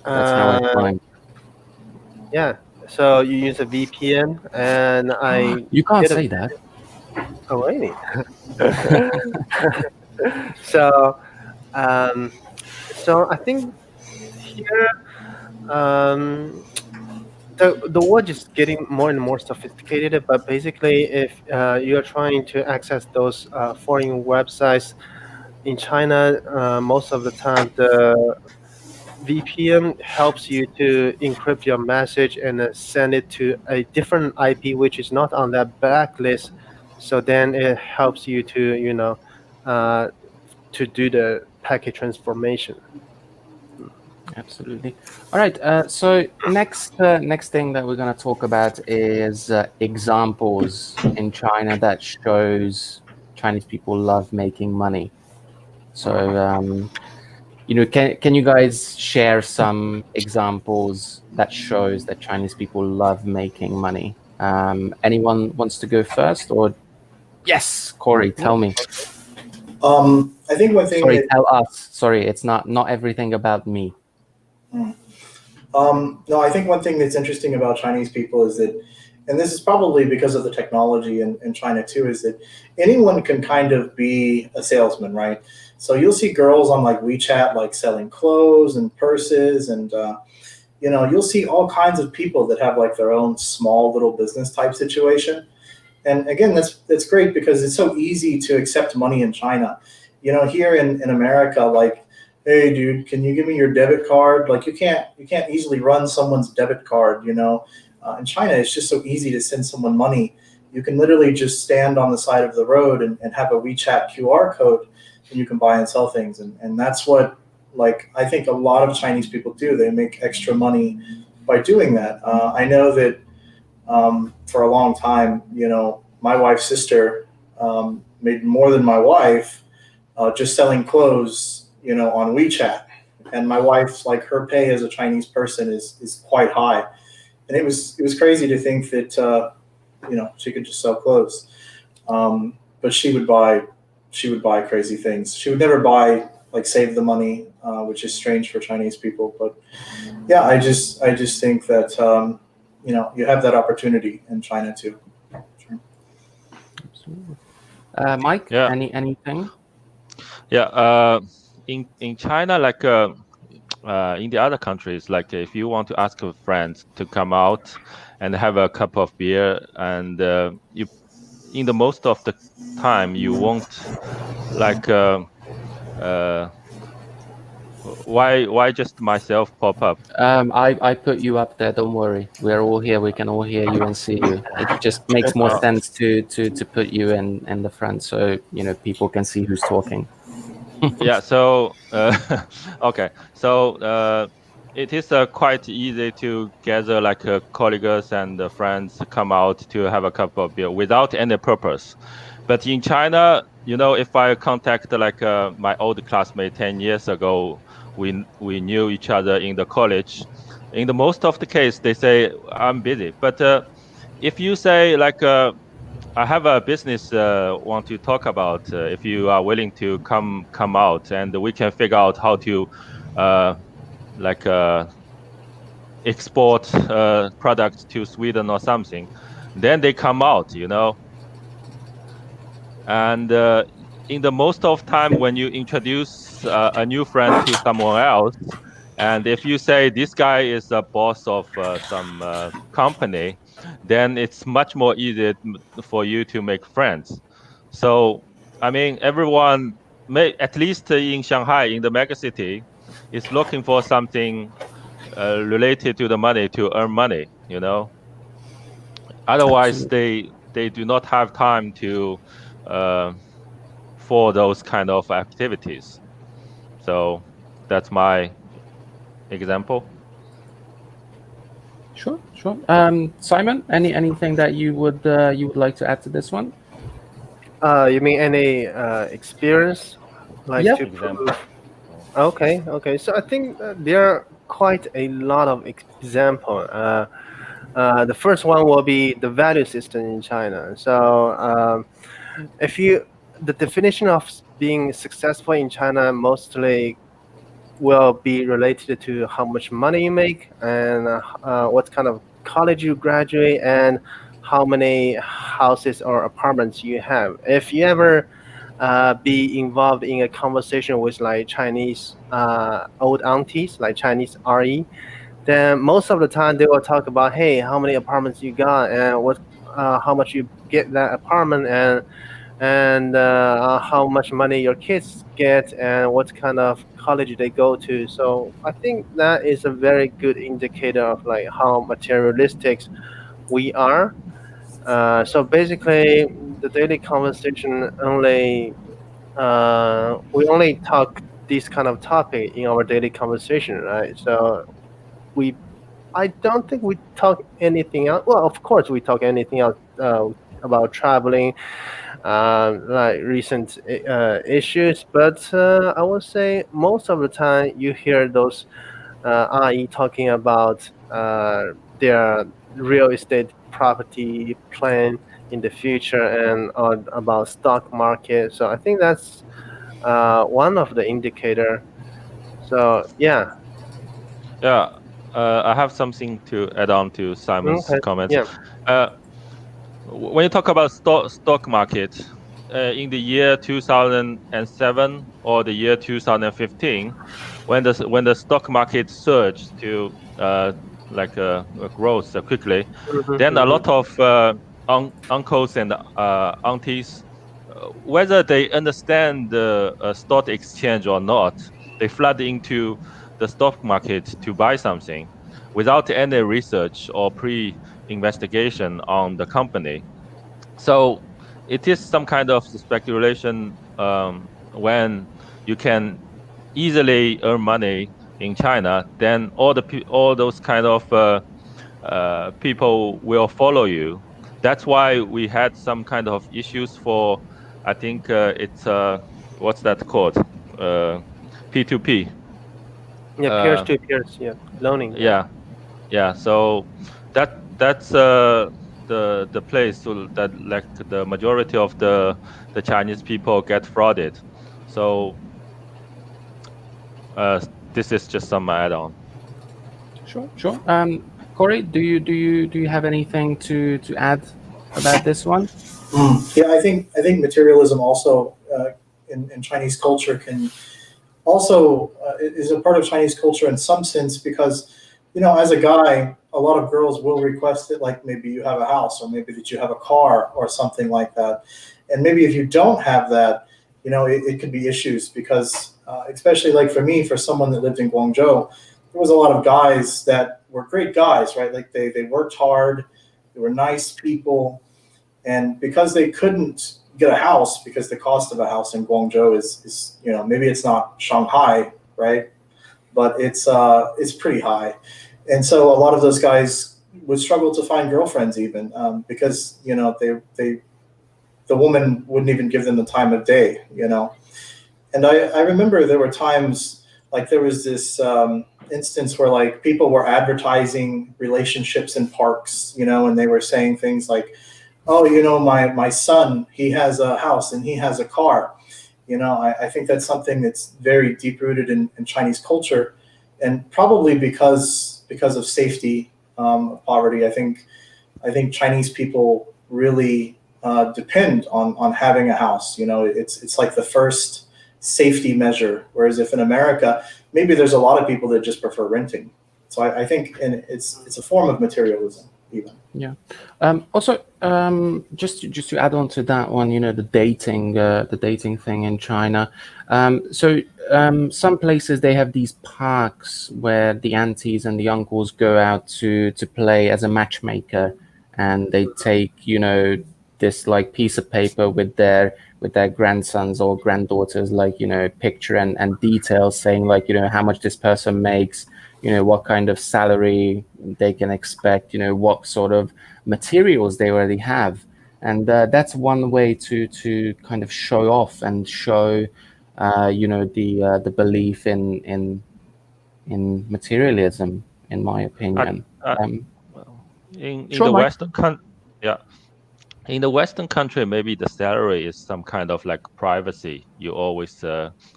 That's how I climb. Yeah, so you use a VPN, and I You can't did a say that. Oh, really? So, um, so I think here, the word is getting more and more sophisticated. But basically, if you're trying to access those foreign websites in China, most of the time the VPN helps you to encrypt your message and send it to a different IP, which is not on that blacklist. So then it helps you to, uh, to do the packet transformation. Absolutely. All right. So next thing that we're going to talk about is examples in China that shows Chinese people love making money. So can you guys share some examples that shows that Chinese people love making money? Anyone wants to go first? Or yes, Corey, tell me. I think one thing. Sorry, tell us. Sorry, it's not everything about me. No, I think one thing that's interesting about Chinese people is that, and this is probably because of the technology in China too, is that anyone can kind of be a salesman, right? So you'll see girls on like WeChat, like selling clothes and purses, and you'll see all kinds of people that have like their own small little business type situation. And again, that's great because it's so easy to accept money in China. Here in America, like, hey, dude, can you give me your debit card? Like, you can't easily run someone's debit card. In China, it's just so easy to send someone money. You can literally just stand on the side of the road and have a WeChat QR code, and you can buy and sell things. And that's what, like, I think a lot of Chinese people do. They make extra money by doing that. I know that for a long time, my wife's sister made more than my wife just selling clothes, on WeChat. And my wife's, like, her pay as a Chinese person is quite high. And it was crazy to think that she could just sell clothes. But she would buy crazy things. She would never buy, like, save the money, which is strange for Chinese people. But yeah, I just think that you have that opportunity in China too. Sure. Absolutely. Mike, Yeah. anything? Yeah. In China, like in the other countries, like if you want to ask a friend to come out and have a cup of beer, and you, in the most of the time, you won't like why just myself pop up. I put you up there. Don't worry. We're all here. We can all hear you and see you. It just makes more sense to put you in the front, so people can see who's talking. Yeah. So okay. So it is quite easy to gather like colleagues and friends come out to have a cup of beer without any purpose. But in China, if I contact like my old classmate 10 years ago, we knew each other in the college. In the most of the case, they say I'm busy. But if you say like I have a business want to talk about, if you are willing to come out, and we can figure out how to like export products to Sweden or something, then they come out, you know. And in the most of time when you introduce a new friend to someone else, and if you say this guy is a boss of some company, then it's much more easy for you to make friends. So I mean, everyone may, at least in Shanghai, in the megacity, is looking for something related to the money, to earn money, you know. Otherwise, they do not have time to uh, for those kind of activities. So that's my example. Sure. Simon, anything that you would like to add to this one? You mean any experience, like Yeah. to Example. prove? Okay. So I think there are quite a lot of example. The first one will be the value system in China. So if you, the definition of being successful in China mostly will be related to how much money you make and what kind of college you graduate and how many houses or apartments you have. If you ever be involved in a conversation with like Chinese old aunties, like Chinese RE, then most of the time they will talk about, hey, how many apartments you got and what, how much you get that apartment and how much money your kids get and what kind of college they go to. So I think that is a very good indicator of like how materialistic we are. So basically, the daily conversation only we only talk this kind of topic in our daily conversation, right? So we I don't think we talk anything else. Well, of course, we talk anything else about traveling, like recent issues. But I would say most of the time you hear those IE talking about their real estate property plan in the future and about stock market. So I think that's one of the indicator. So yeah. Yeah, I have something to add on to Simon's Okay. comments. Yeah. Uh, when you talk about stock market, in the year 2007 or the year 2015, when the stock market surged to like growth quickly, then a lot of uncles and aunties, whether they understand the stock exchange or not, they flood into the stock market to buy something without any research or pre-investigation on the company. So it is some kind of speculation when you can easily earn money in China, then all those kind of people will follow you. That's why we had some kind of issues for, I think it's what's that called? P2P. Yeah, peers to peers. Yeah, loaning. Yeah. So that's the place that like the majority of the Chinese people get frauded. So this is just some add-on. Sure. Corey, do you have anything to add about this one? Yeah, I think materialism also in Chinese culture can also is a part of Chinese culture in some sense because as a guy, a lot of girls will request it, like maybe you have a house or maybe that you have a car or something like that, and maybe if you don't have that, it could be issues because especially like for me, for someone that lived in Guangzhou, there was a lot of guys that were great guys, right? Like they worked hard, they were nice people, and because they couldn't get a house because the cost of a house in Guangzhou is maybe it's not Shanghai, right? But it's pretty high, and so a lot of those guys would struggle to find girlfriends even because the woman wouldn't even give them the time of day. And I remember there were times like there was this instance where like people were advertising relationships in parks, and they were saying things like, oh, my son, he has a house and he has a car. I think that's something that's very deep rooted in Chinese culture, and probably because of safety, poverty. I think Chinese people really depend on having a house. It's like the first safety measure. Whereas if in America, maybe there's a lot of people that just prefer renting. So I think it's a form of materialism even. Yeah. Also, just to add on to that one, the dating thing in China. Some places they have these parks where the aunties and the uncles go out to play as a matchmaker, and they take this like piece of paper with their grandsons or granddaughters, like picture and details saying like how much this person makes, what kind of salary they can expect, what sort of materials they already have. And that's one way to kind of show off and show the belief in materialism, in my opinion. Well, in Sure, the Mike. Western yeah. In the Western country, maybe the salary is some kind of like privacy. You always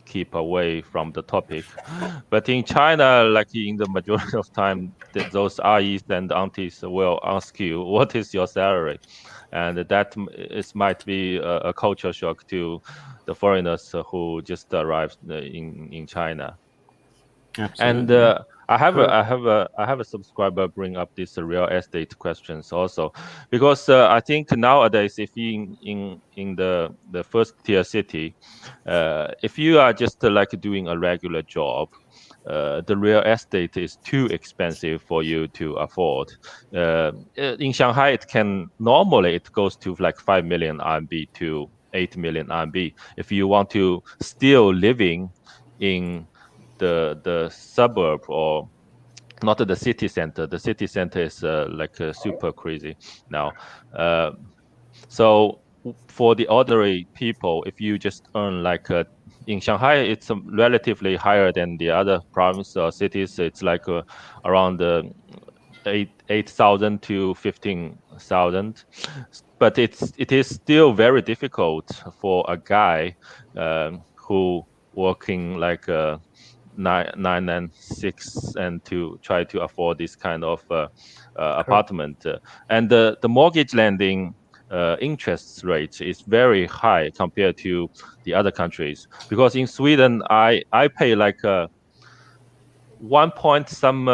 keep away from the topic. But in China, like in the majority of time, those aunties and aunties will ask you, what is your salary? And that might be a culture shock to the foreigners who just arrived in China. Absolutely. And I have Sure. a subscriber bring up these real estate questions also, because I think nowadays, if you in the first tier city, if you are just like doing a regular job, the real estate is too expensive for you to afford. In Shanghai, it goes to like 5 million RMB to 8 million RMB if you want to still living in the suburb, or not the city center. The city center is super crazy now. So for the ordinary people, if you just earn like in Shanghai, it's relatively higher than the other provinces or cities. It's like around 8,000 to 15,000, but it is still very difficult for a guy who working like 9 and 6 and to try to afford this kind of apartment. And the mortgage lending interest rate is very high compared to the other countries, because in Sweden I pay like 1 point some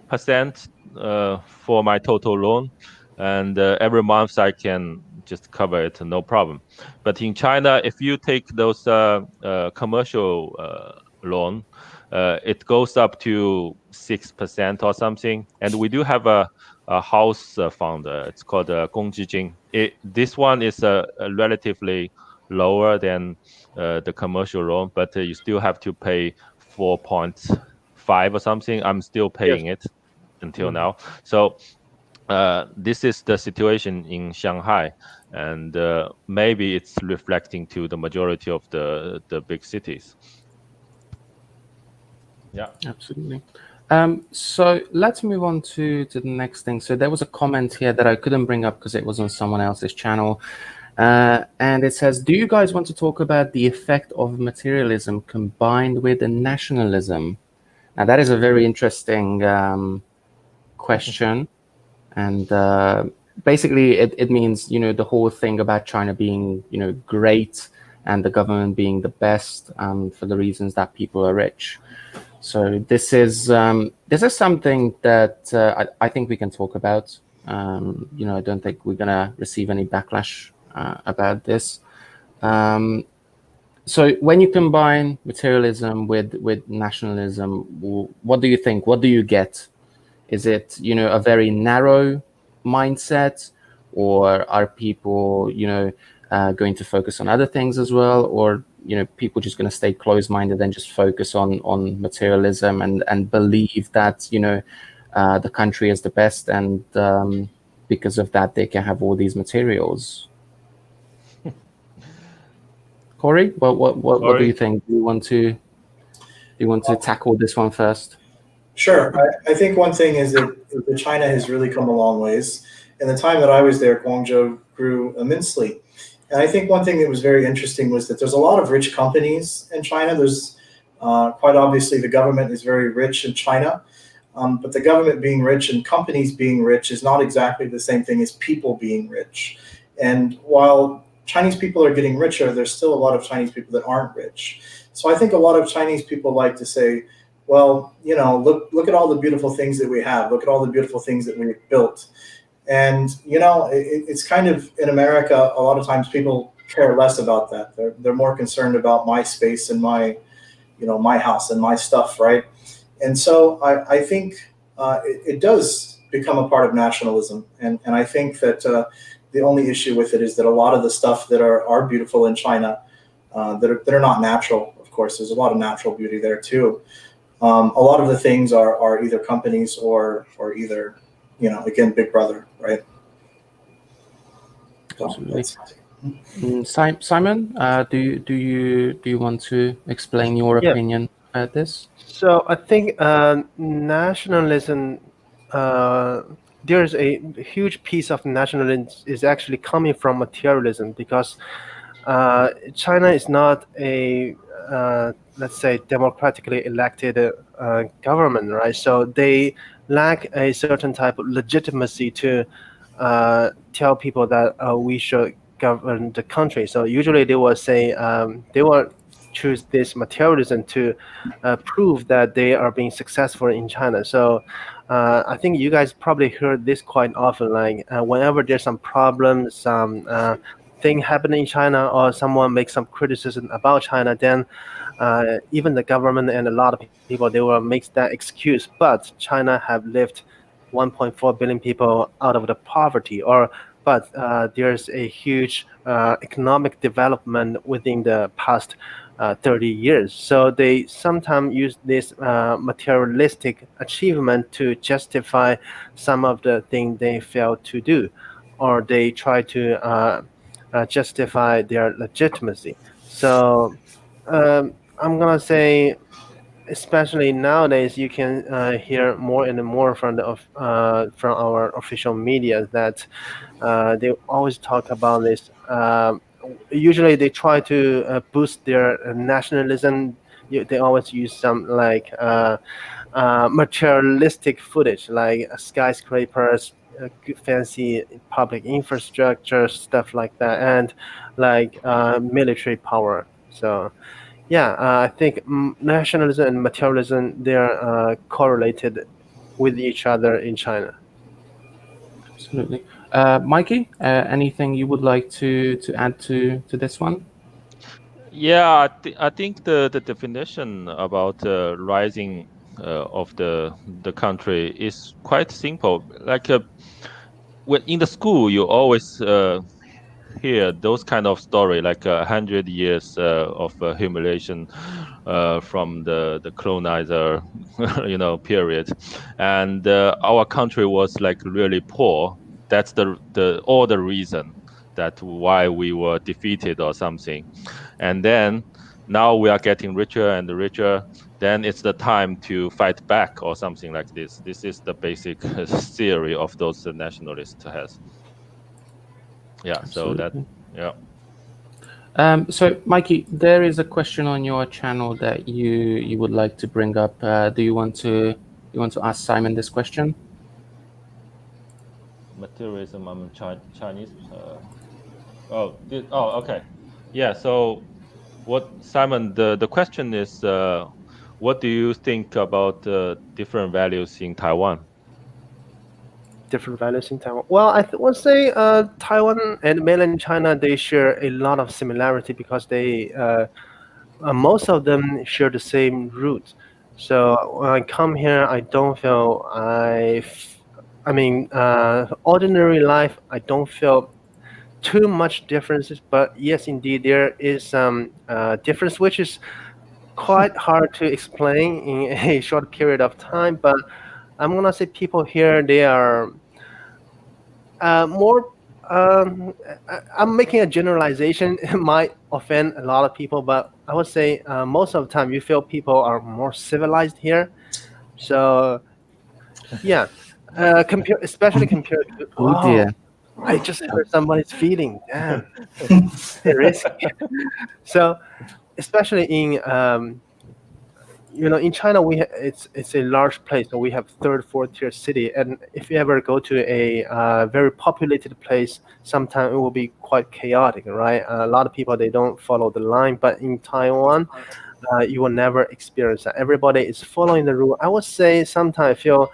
percent for my total loan, and every month I can just cover it, no problem. But in China, if you take those commercial loan, it goes up to 6% or something. And we do have a house fund. It's called Gongzhijing. This one is relatively lower than the commercial loan, but you still have to pay 4.5 or something. I'm still paying it until now. So this is the situation in Shanghai, and maybe it's reflecting to the majority of the big cities. Yeah, Absolutely. So let's move on to the next thing. So there was a comment here that I couldn't bring up because it was on someone else's channel. And it says, do you guys want to talk about the effect of materialism combined with nationalism? Now, that is a very interesting question. And basically, it means, the whole thing about China being, great and the government being the best for the reasons that people are rich. So this is something that I think we can talk about. I don't think we're going to receive any backlash about this. So when you combine materialism with nationalism, what do you think? What do you get? Is it, a very narrow mindset, or are people, going to focus on other things as well? Or, people just going to stay closed-minded and just focus on materialism and believe that, the country is the best, and because of that, they can have all these materials. Corey, what do you think? Do you want to tackle this one first? Sure. I think one thing is that China has really come a long ways. In the time that I was there, Guangzhou grew immensely. And I think one thing that was very interesting was that there's a lot of rich companies in China. There's quite obviously the government is very rich in China, but the government being rich and companies being rich is not exactly the same thing as people being rich. And while Chinese people are getting richer, there's still a lot of Chinese people that aren't rich. So I think a lot of Chinese people like to say, well, look at all the beautiful things that we have. Look at all the beautiful things that we've built. And it's kind of in America. A lot of times people care less about that. They're more concerned about my space and my house and my stuff, right? And so I think it does become a part of nationalism. And I think that the only issue with it is that a lot of the stuff that are beautiful in China that are not natural. Of course, there's a lot of natural beauty there too. A lot of the things are either companies or either, again, Big Brother, right? Absolutely. Simon, do you want to explain your opinion about this? So I think nationalism, there's a huge piece of nationalism is actually coming from materialism, because China is not a let's say democratically elected government, right? So they lack a certain type of legitimacy to tell people that we should govern the country. So usually they will say they will choose this materialism to prove that they are being successful in China. So I think you guys probably heard this quite often, like whenever there's some problems, some thing happening in China, or someone makes some criticism about China, then even the government and a lot of people, they will make that excuse. But China have lived 1.4 billion people out of the poverty, but there's a huge economic development within the past 30 years. So they sometimes use this materialistic achievement to justify some of the things they failed to do, or they try to justify their legitimacy. So I'm gonna say, especially nowadays, you can hear more and more from from our official media that they always talk about this. Usually, they try to boost their nationalism. They always use some like materialistic footage, like skyscrapers, fancy public infrastructure, stuff like that, and like military power. So yeah, I think nationalism and materialism, they are correlated with each other in China. Absolutely. Mikey, anything you would like to add to this one? Yeah, I think the definition about rising of the country is quite simple. Like when in the school, you always hear those kind of story, like 100 years of humiliation from the colonizer, period, and our country was like really poor. That's the reason that why we were defeated or something, and then now we are getting richer and richer. Then it's the time to fight back or something like this. This is the basic theory of those nationalists has. Yeah. Absolutely. So yeah. So, Mikey, there is a question on your channel that you would like to bring up. Do you want to ask Simon this question? Materialism. I'm Chinese. Okay. Yeah. So, what Simon? The question is, what do you think about different values in Taiwan? Different values in Taiwan. Well, I would say Taiwan and mainland China, they share a lot of similarity, because they most of them share the same roots. So when I come here, I don't feel I mean, ordinary life, I don't feel too much differences. But yes, indeed, there is some difference, which is quite hard to explain in a short period of time. But I'm gonna say people here, they are more. I'm making a generalization. It might offend a lot of people, but I would say most of the time you feel people are more civilized here. So yeah, especially compared to Oh dear. I just hurt somebody's feeling. Damn, risky. So especially in in China, it's a large place, and we have third, fourth tier city. And if you ever go to a very populated place, sometimes it will be quite chaotic, right? A lot of people they don't follow the line, but in Taiwan, you will never experience that. Everybody is following the rule. I would say sometimes I feel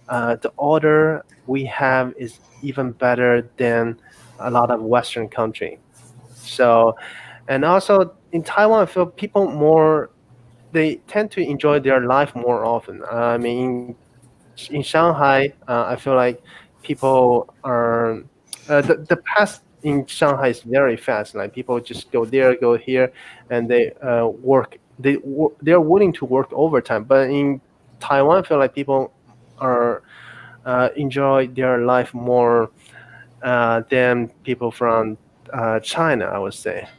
the order we have is even better than a lot of Western country. So, and also in Taiwan, I feel people more they tend to enjoy their life more often. I mean, in Shanghai, I feel like people are the past in Shanghai is very fast. Like people just go there, go here, and they work. They're willing to work overtime. But in Taiwan, I feel like people are enjoy their life more than people from China, I would say.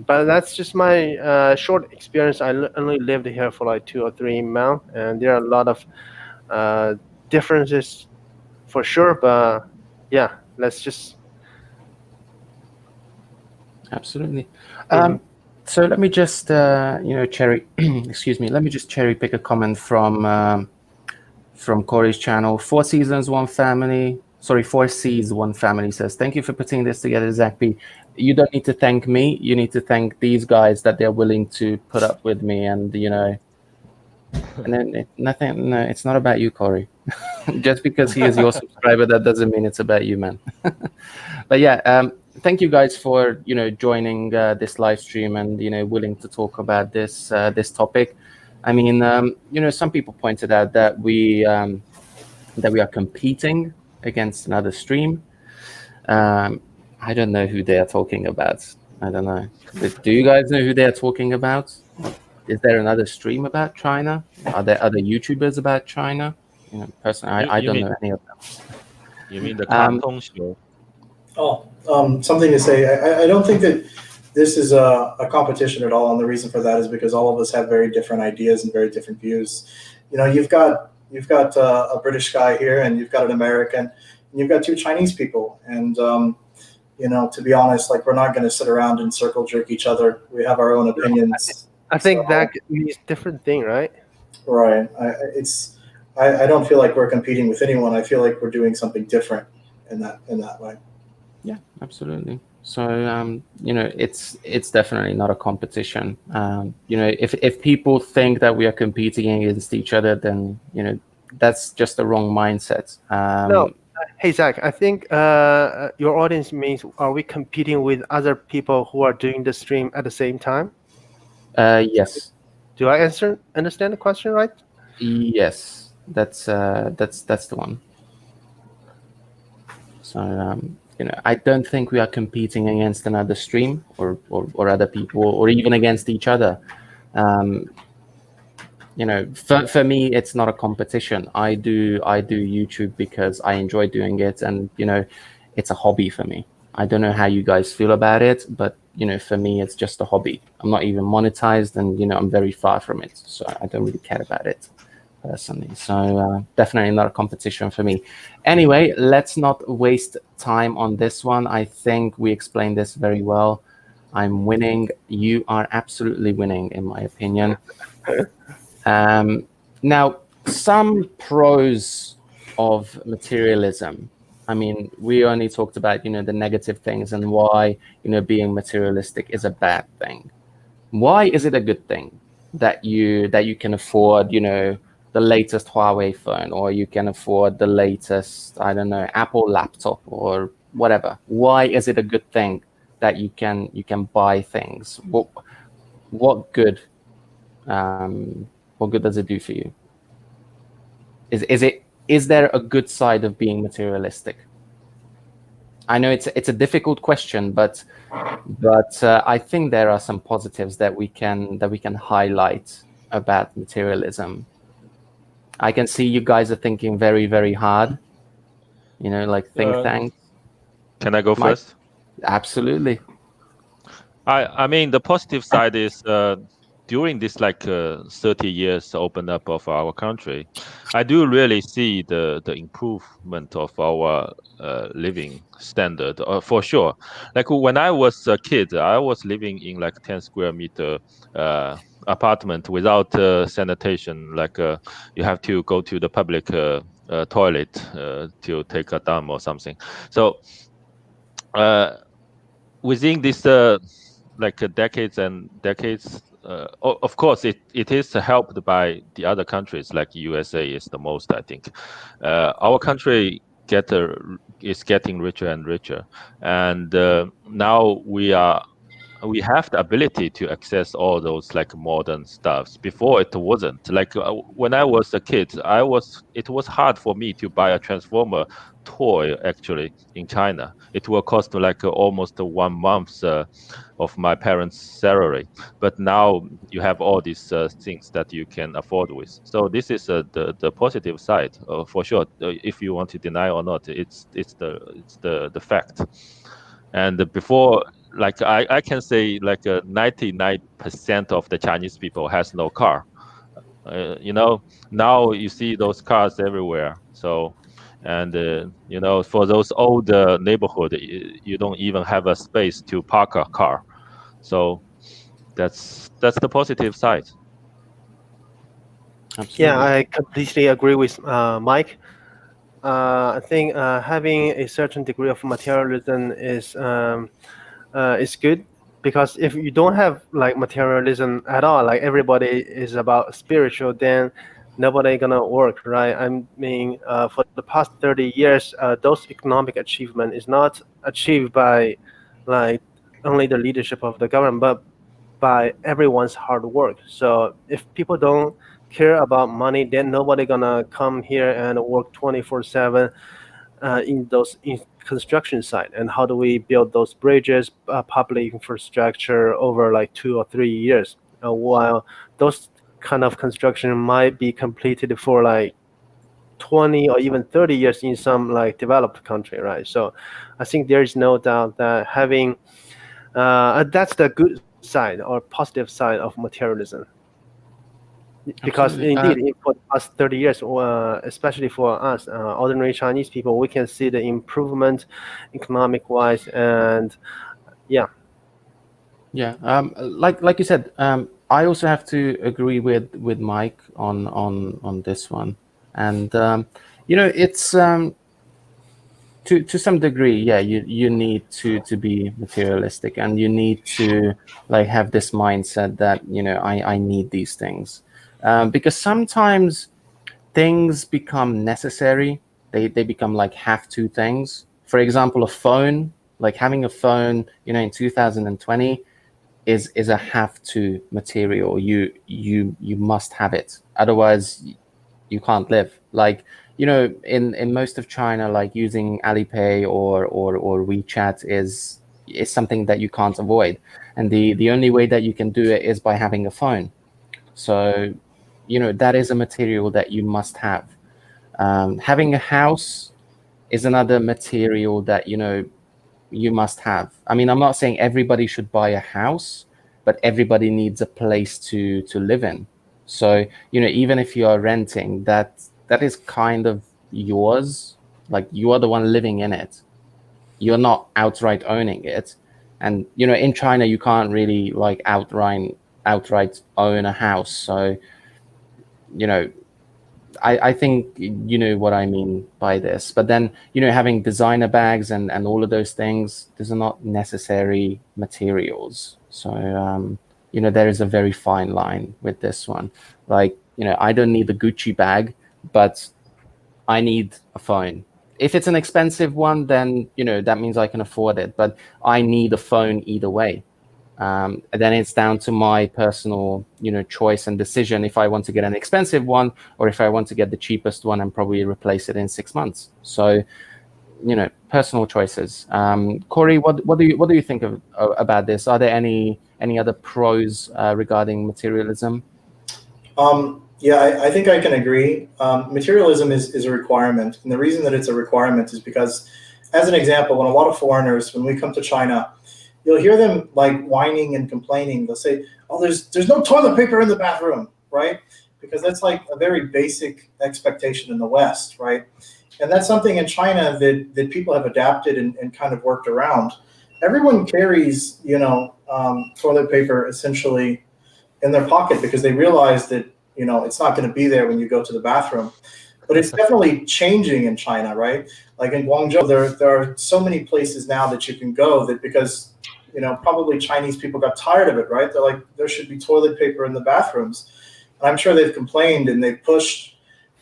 But that's just my short experience. Only lived here for like 2 or 3 months, and there are a lot of uh, differences for sure. But yeah, let's just. Absolutely. Mhm. So let me just, cherry, excuse me, let me just cherry pick a comment from Corey's channel. 4 seasons, one family. Sorry, 4 Cs, one family says, thank you for putting this together, Zack P. You don't need to thank me. You need to thank these guys that they're willing to put up with me. And, and then nothing, no, it's not about you, Corey. Just because he is your subscriber, that doesn't mean it's about you, man. But yeah, thank you guys for joining this live stream and willing to talk about this topic. I mean, some people pointed out that we are competing against another stream. I don't know who they are talking about. I don't know. Do you guys know who they are talking about? Is there another stream about China? Are there other YouTubers about China? Personally, I You don't mean know any of them. you mean the Um, Canton show? Something to say. I don't think that this is a competition at all, and the reason for that is because all of us have very different ideas and very different views. You've got a British guy here, and you've got an American, and you've got two Chinese people, and to be honest, like we're not going to sit around and circle jerk each other. We have our own opinions. I think So, that means different thing, right? right. I don't feel like we're competing with anyone. I feel like we're doing something different in that way. Yeah, absolutely. So it's definitely not a competition. If people think that we are competing against each other, then that's just the wrong mindset. No. Hey Zach, I think your audience means are we competing with other people who are doing the stream at the same time? Yes, Do I understand the question right? yes, that's the one. So I don't think we are competing against another stream or other people or even against each other. For me, it's not a competition. I do YouTube because I enjoy doing it, and it's a hobby for me. I don't know how you guys feel about it, but for me, it's just a hobby. I'm not even monetized, and I'm very far from it, so I don't really care about it personally. So definitely not a competition for me. Anyway, let's not waste time on this one. I think we explained this very well. I'm winning. You are absolutely winning, in my opinion. Now, some pros of materialism. I mean, we only talked about the negative things and why being materialistic is a bad thing. Why is it a good thing that you can afford the latest Huawei phone, or you can afford the latest, I don't know, Apple laptop or whatever? Why is it a good thing that you can buy things? What good does it do for you? Is there a good side of being materialistic? I know it's a difficult question, but I think there are some positives that we can highlight about materialism. I can see you guys are thinking very, very hard. Like think tanks. Can I go Mike? first? Absolutely. I mean the positive side is during this like 30 years open up of our country, I do really see the improvement of our living standard for sure. Like when I was a kid, I was living in like 10 square meter apartment without sanitation. Like you have to go to the public toilet to take a dump or something. So within this like decades and decades, of course it is helped by the other countries, like USA is the most, I think. Our country is getting richer and richer, and now we have the ability to access all those like modern stuffs. Before it wasn't. Like when I was a kid, it was hard for me to buy a transformer toy actually in China. It will cost like almost 1 month of my parents' salary. But now you have all these things that you can afford with. So this is the positive side for sure. If you want to deny or not, it's the fact. And before, like I can say like 99% of the Chinese people has no car. Now you see those cars everywhere. So, and for those old neighborhood, you don't even have a space to park a car. So that's the positive side. Absolutely. Yeah, I completely agree with Mike. I think having a certain degree of materialism is good, because if you don't have like materialism at all, like everybody is about spiritual, then nobody gonna work, right? I mean, for the past 30 years, those economic achievement is not achieved by like only the leadership of the government, but by everyone's hard work. So if people don't care about money, then nobody gonna come here and work 24/7 in those construction site. And how do we build those bridges, public infrastructure over like 2 or 3 years, while those kind of construction might be completed for like 20 or even 30 years in some like developed country, right? So I think there is no doubt that having that's the good side or positive side of materialism. Because Absolutely. indeed, for the past 30 years, especially for us, ordinary Chinese people, we can see the improvement economic-wise, and yeah. Yeah, like you said, I also have to agree with Mike on this one, and it's to some degree, yeah, you need to be materialistic, and you need to like have this mindset that I need these things, because sometimes things become necessary. They become like have to things. For example, a phone, like having a phone, in 2020 is a have to material. You must have it, otherwise you can't live. Like in most of China, like using Alipay or WeChat is something that you can't avoid, and the only way that you can do it is by having a phone. So that is a material that you must have. Having a house is another material that you must have. I mean, I'm not saying everybody should buy a house, but everybody needs a place to live in. So even if you are renting, that is kind of yours. Like you are the one living in it. You're not outright owning it. And in China you can't really like outright own a house. So I think you know what I mean by this. But then, having designer bags and all of those things, those are not necessary materials. So, there is a very fine line with this one. Like, I don't need a Gucci bag, but I need a phone. If it's an expensive one, then, that means I can afford it. But I need a phone either way. And then it's down to my personal, choice and decision if I want to get an expensive one or if I want to get the cheapest one and probably replace it in 6 months. So, personal choices. Corey, what do you think about this? Are there any other pros regarding materialism? Yeah, I think I can agree. Materialism is a requirement, and the reason that it's a requirement is because, as an example, when a lot of foreigners, when we come to China, you'll hear them like whining and complaining. They'll say, "Oh, there's no toilet paper in the bathroom," right? Because that's like a very basic expectation in the West, right? And that's something in China that people have adapted and kind of worked around. Everyone carries, toilet paper essentially in their pocket because they realize that, it's not going to be there when you go to the bathroom. But it's definitely changing in China, right? Like in Guangzhou, there are so many places now that you can go that because, probably Chinese people got tired of it, right? They're like, there should be toilet paper in the bathrooms. And I'm sure they've complained and they've pushed,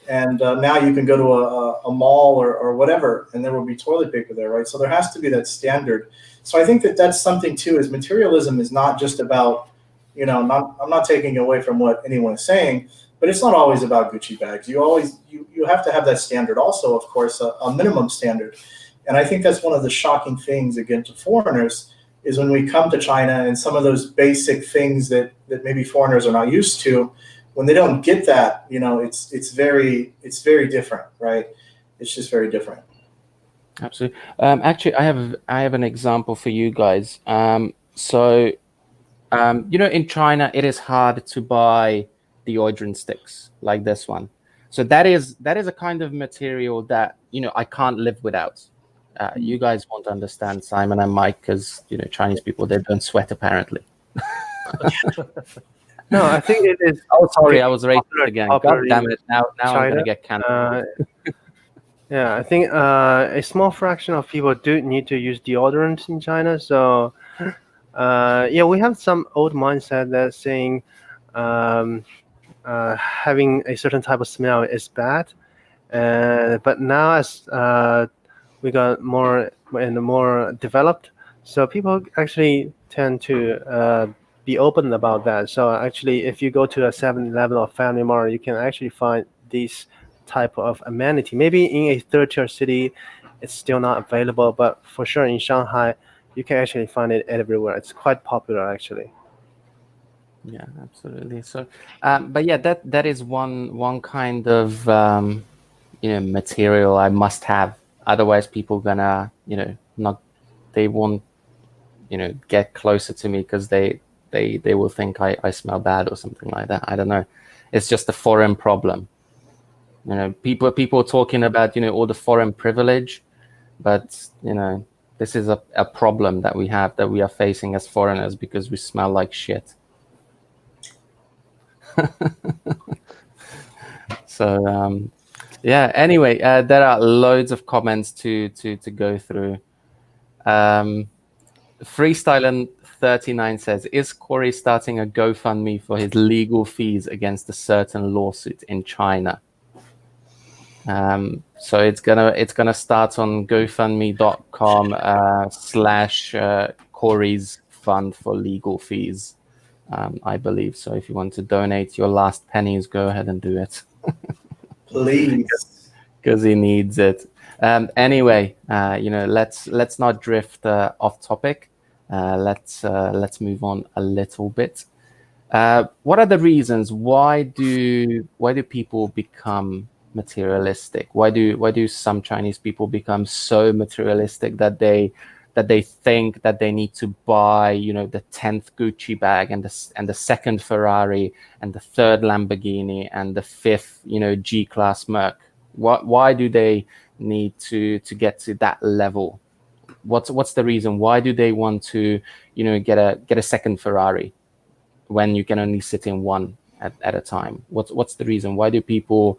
and now you can go to a mall or whatever, and there will be toilet paper there, right? So there has to be that standard. So I think that that's something too, is materialism is not just about, I'm not taking away from what anyone is saying, but it's not always about Gucci bags. You have to have that standard also, of course, a minimum standard. And I think that's one of the shocking things, again, to foreigners, is when we come to China and some of those basic things that maybe foreigners are not used to, when they don't get that, it's very different, right? It's just very different. Absolutely. Actually, I have an example for you guys. So, in China, it is hard to buy deodorant sticks like this one. So that is a kind of material that I can't live without. You guys won't understand, Simon and Mike, because Chinese people, they don't sweat apparently. No, I think it is. Oh, sorry, I was racist again. God popular damn in it! Now I'm China. gonna get cancelled. Yeah, I think a small fraction of people do need to use deodorant in China. So, we have some old mindset that's saying having a certain type of smell is bad. But now as we got more and more developed, so people actually tend to be open about that. So actually, if you go to a 7-Eleven or Family Mart, you can actually find these type of amenity. Maybe in a third-tier city, it's still not available, but for sure in Shanghai, you can actually find it everywhere. It's quite popular, actually. Yeah, absolutely. So, but yeah, that is one kind of material I must have. Otherwise, people gonna they won't get closer to me because they will think I smell bad or something like that. I don't know. It's just a foreign problem. People talking about all the foreign privilege, but this is a problem that we are facing as foreigners because we smell like shit. So anyway, there are loads of comments to go through. Freestyler 39 says, is Corey starting a GoFundMe for his legal fees against a certain lawsuit in China? So it's gonna start on GoFundMe.com / Corey's fund for legal fees, I believe. So if you want to donate your last pennies, go ahead and do it. Please, because he needs it. Anyway, let's not drift off topic. Let's move on a little bit. What are the reasons? Why do people become materialistic? Why do some Chinese people become so materialistic that they think that they need to buy the 10th Gucci bag and the second Ferrari and the third Lamborghini and the 5th G-class Merc? Why do they need to get to that level? What's the reason? Why do they want to get a second Ferrari when you can only sit in one at a time? What's the reason? Why do people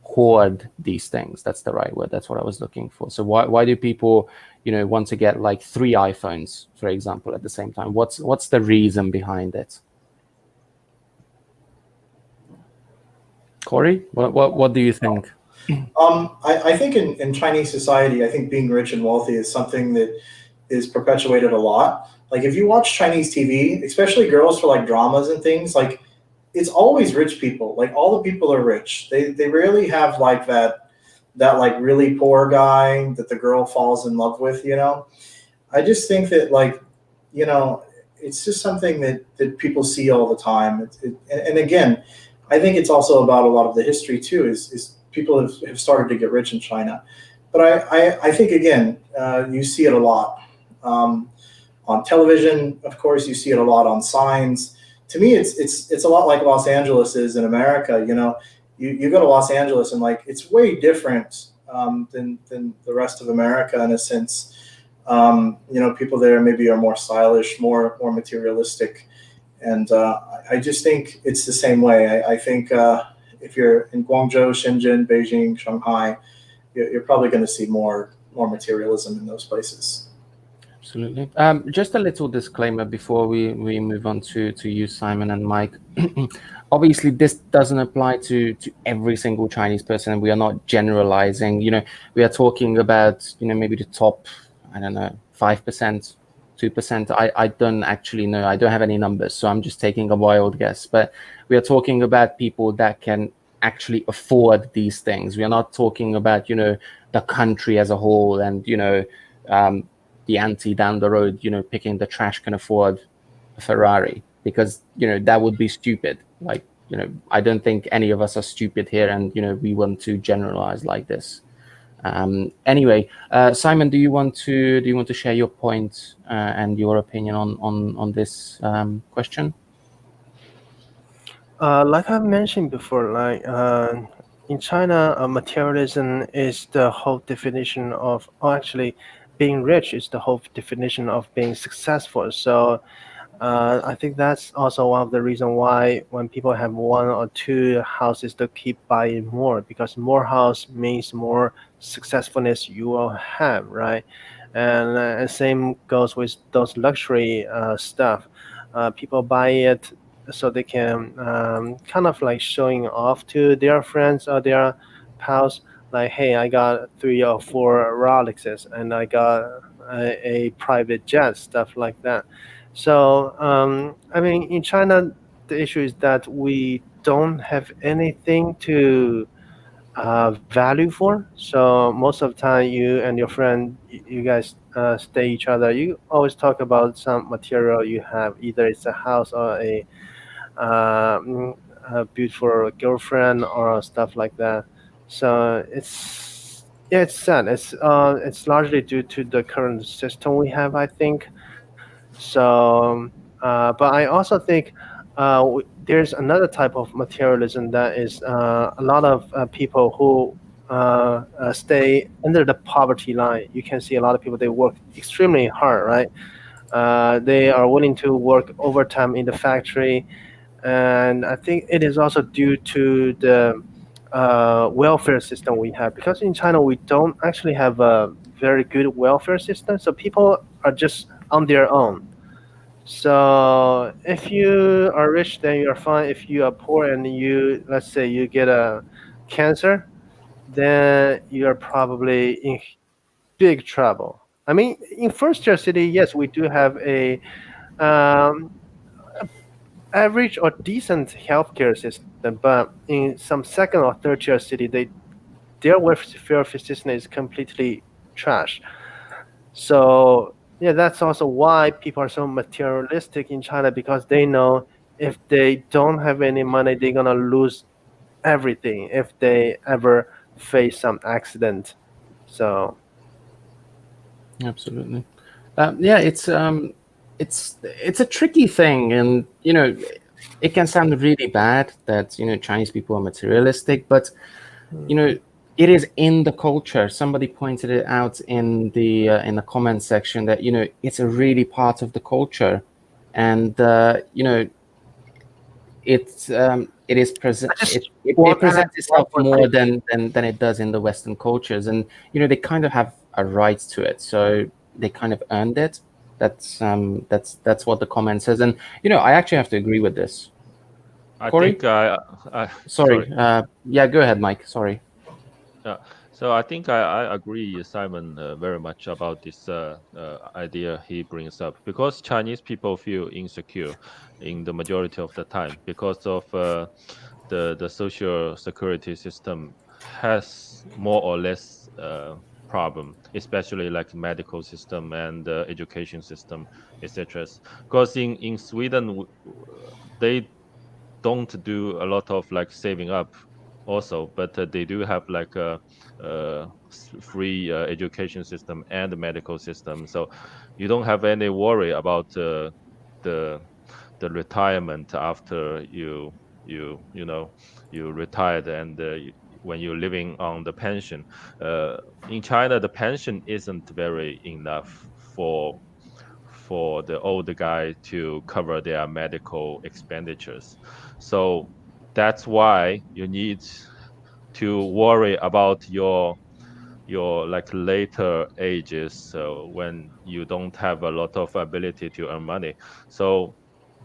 hoard these things? That's the right word. That's what I was looking for. So why do people want to get like 3 iPhones, for example, at the same time? What's the reason behind it? Corey, what do you think? I think in Chinese society, I think being rich and wealthy is something that is perpetuated a lot. Like if you watch Chinese TV, especially girls for like dramas and things, like it's always rich people. Like all the people are rich. They rarely have like that like really poor guy that the girl falls in love with. I just think that like it's just something that people see all the time. And again, I think it's also about a lot of the history too. Is people have started to get rich in China, but I think again you see it a lot. on television. Of course, you see it a lot on signs. To me, it's a lot like Los Angeles is in America. You go to Los Angeles and like it's way different than the rest of America in a sense. People there maybe are more stylish, more materialistic, and I just think it's the same way. I think if you're in Guangzhou, Shenzhen, Beijing, Shanghai, you're probably going to see more materialism in those places. Absolutely. Just a little disclaimer before we move on to you, Simon and Mike. Obviously, this doesn't apply to every single Chinese person, and we are not generalizing. We are talking about maybe the top, I don't know, 5%, 2%. I don't actually know. I don't have any numbers, so I'm just taking a wild guess. But we are talking about people that can actually afford these things. We are not talking about the country as a whole, and the auntie down the road, picking the trash can afford a Ferrari, because that would be stupid. Like I don't think any of us are stupid here, and we want to generalize like this. Anyway, Simon, do you want to share your point and your opinion on this question? Like I mentioned before, in China, materialism is the whole definition of, or actually, being rich is the whole definition of being successful. So I think that's also one of the reasons why when people have one or two houses, they keep buying more, because more house means more successfulness you will have, right? And same goes with those luxury stuff. People buy it so they can kind of like showing off to their friends or their pals, like, hey, I got 3 or 4 Rolexes and I got a private jet, stuff like that. So, I mean, in China, the issue is that we don't have anything to value for. So most of the time, you and your friend, you guys stay each other. You always talk about some material you have, either it's a house or a beautiful girlfriend or stuff like that. So it's sad. It's largely due to the current system we have, I think. So, but I also think there's another type of materialism that is a lot of people who stay under the poverty line. You can see a lot of people, they work extremely hard, right? They are willing to work overtime in the factory. And I think it is also due to the welfare system we have, because in China we don't actually have a very good welfare system. So people are just on their own. So if you are rich, then you're fine. If you are poor and let's say you get a cancer, then you're probably in big trouble. I mean, in first-tier city, yes, we do have a um, average or decent healthcare system, but in some second or third-tier city, their welfare system is completely trash. So yeah, that's also why people are so materialistic in China, because they know if they don't have any money, they're gonna lose everything if they ever face some accident. So Absolutely. Yeah, it's a tricky thing, and it can sound really bad that Chinese people are materialistic, but it is in the culture. Somebody pointed it out in the comment section that it's a really part of the culture, and it is present. It presents itself more than it does in the Western cultures, and they kind of have a right to it, so they kind of earned it. That's what the comment says, and I actually have to agree with this. I Corey? think I Sorry. Yeah, go ahead, Mike. Sorry. Yeah. So I think I agree, Simon, very much about this idea he brings up, because Chinese people feel insecure in the majority of the time because of the social security system has more or less problem, especially like medical system and education system, etc. Because in Sweden they don't do a lot of like saving up also, but they do have like a free education system and the medical system, so you don't have any worry about the retirement after you retired, and when you're living on the pension. In China, the pension isn't very enough for the older guy to cover their medical expenditures. So that's why you need to worry about your like later ages, so when you don't have a lot of ability to earn money. So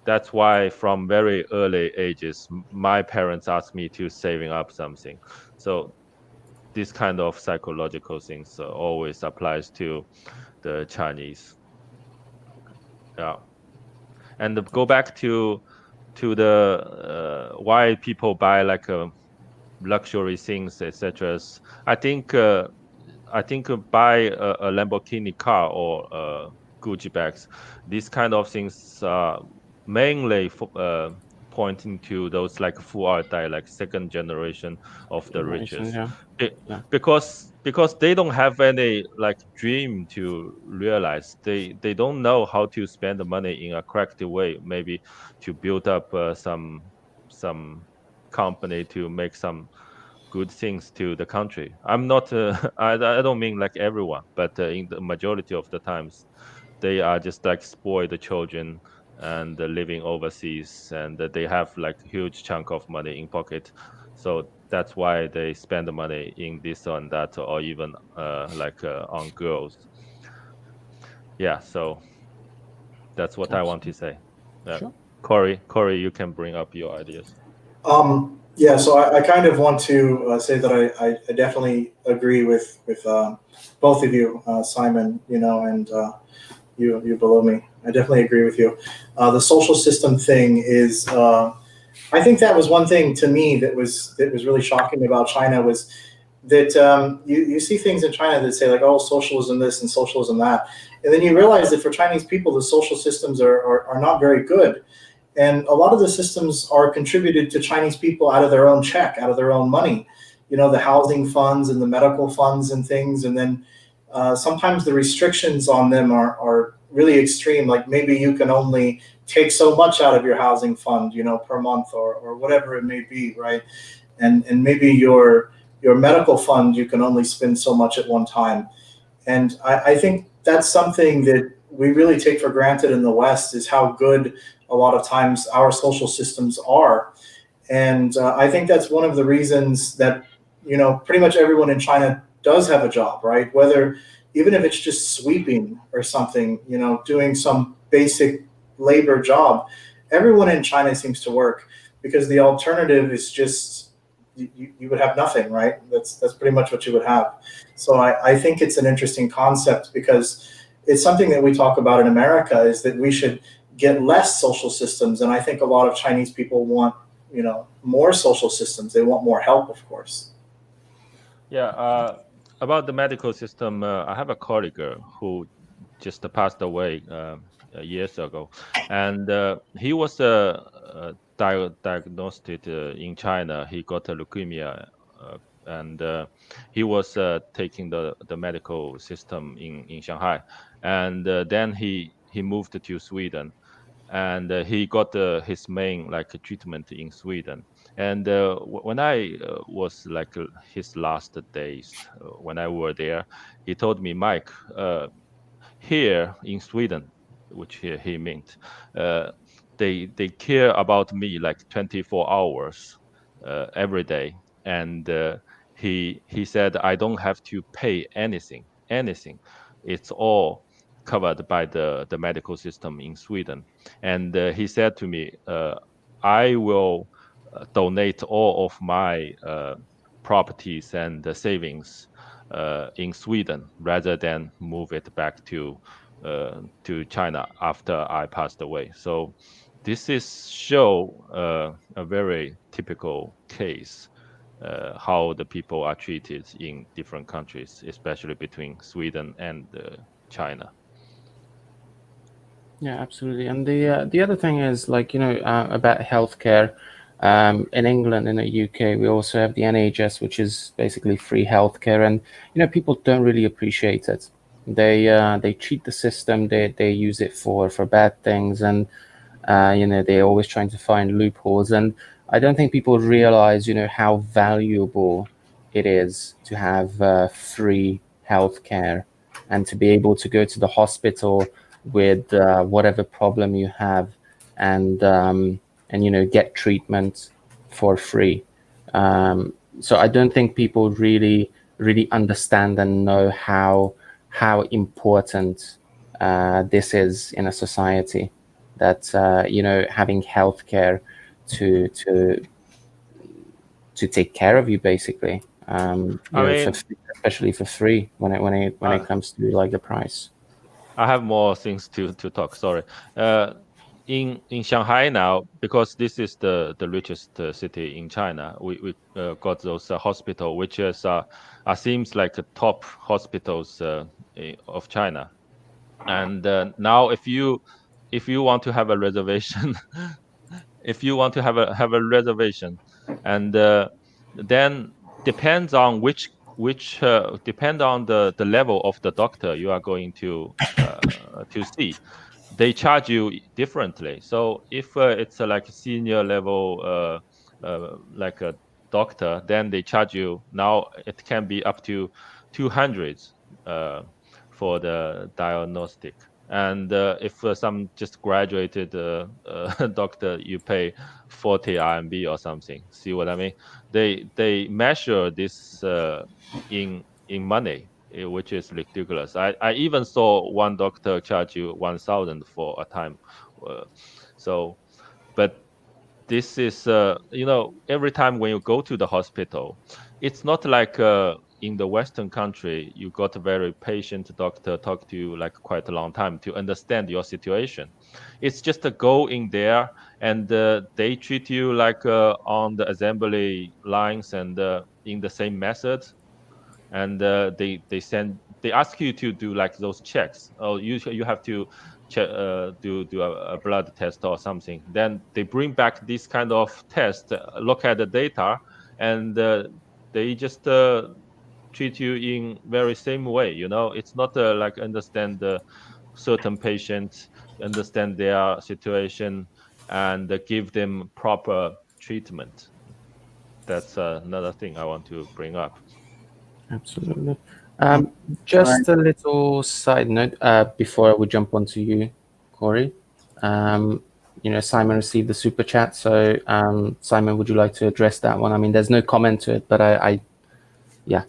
that's why from very early ages, my parents asked me to saving up something. So this kind of psychological things always applies to the Chinese. Yeah. And go back to the why people buy like luxury things, etc. I think buy a Lamborghini car or Gucci bags. These kind of things mainly pointing to those like Fuardai, like second generation of the Generation, riches. yeah. Be- Yeah. because they don't have any like dream to realize. They don't know how to spend the money in a correct way. Maybe to build up some company to make some good things to the country. I'm not I don't mean like everyone, but in the majority of the times they are just like spoiled children and living overseas, and they have like huge chunk of money in pocket. So that's why they spend the money in this or that, or even on girls. Yeah, so that's what I want to say. Sure. Corey, you can bring up your ideas. Yeah, so I kind of want to say that I definitely agree with both of you, Simon, and you below me. I definitely agree with you. The social system thing is, I think that was one thing to me that was really shocking about China was that you see things in China that say like, oh, socialism this and socialism that, and then you realize that for Chinese people, the social systems are not very good. And a lot of the systems are contributed to Chinese people out of their own check, out of their own money. The housing funds and the medical funds and things. And then sometimes the restrictions on them are really extreme. Like maybe you can only take so much out of your housing fund, per month or whatever it may be, right? And maybe your medical fund, you can only spend so much at one time. And I think that's something that we really take for granted in the West, is how good a lot of times our social systems are. And I think that's one of the reasons that, pretty much everyone in China does have a job, right? Whether, even if it's just sweeping or something, doing some basic labor job, everyone in China seems to work, because the alternative is just, you would have nothing, right? That's pretty much what you would have. So I think it's an interesting concept, because it's something that we talk about in America, is that we should get less social systems. And I think a lot of Chinese people want, more social systems. They want more help, of course. Yeah, about the medical system, I have a colleague who just passed away years ago, and he was diagnosed in China. He got a leukemia, and he was taking the medical system in Shanghai, and then he moved to Sweden, and he got his main like treatment in Sweden. And when I was like his last days, when I were there, he told me, Mike, here in Sweden, which he meant, uh, they care about me like 24 hours every day, and he said I don't have to pay anything. It's all covered by the medical system in Sweden. And he said to me, I will donate all of my properties and savings in Sweden rather than move it back to China after I passed away. So this is show a very typical case how the people are treated in different countries, especially between Sweden and China. Yeah, absolutely. And the other thing is, like, about healthcare. In England, in the UK, we also have the NHS, which is basically free healthcare, and people don't really appreciate it. They cheat the system. They use it for bad things, and they're always trying to find loopholes. And I don't think people realize how valuable it is to have free healthcare and to be able to go to the hospital with whatever problem you have, and get treatment for free. So I don't think people really understand and know how important this is in a society, that having healthcare to take care of you, basically, I mean, especially for free when it comes to like the price. I have more things to talk. Sorry. In Shanghai now, because this is the richest city in China, we got those hospital, which is seems like the top hospitals of China. And now, if you want to have a reservation, if you want to have a reservation, and then depends on which depend on the level of the doctor you are going to see. They charge you differently. So if it's like a senior level like a doctor, then they charge you, now it can be up to 200 for the diagnostic. And if some just graduated doctor, you pay 40 RMB or something. See what I mean? They measure this in money, which is ridiculous. I even saw one doctor charge you 1,000 for a time. So, but this is every time when you go to the hospital, it's not like in the Western country, you got a very patient doctor talk to you like quite a long time to understand your situation. It's just a go in there, and they treat you like on the assembly lines, and in the same method. And they ask you to do like those checks. Oh, you have to check, do a blood test or something. Then they bring back this kind of test, look at the data, and they just treat you in very same way. It's not like understand the certain patients, understand their situation, and give them proper treatment. That's another thing I want to bring up. Absolutely. Just a little side note before we jump onto you, Corey. Simon received the super chat, so Simon, would you like to address that one? I mean, there's no comment to it, but yeah.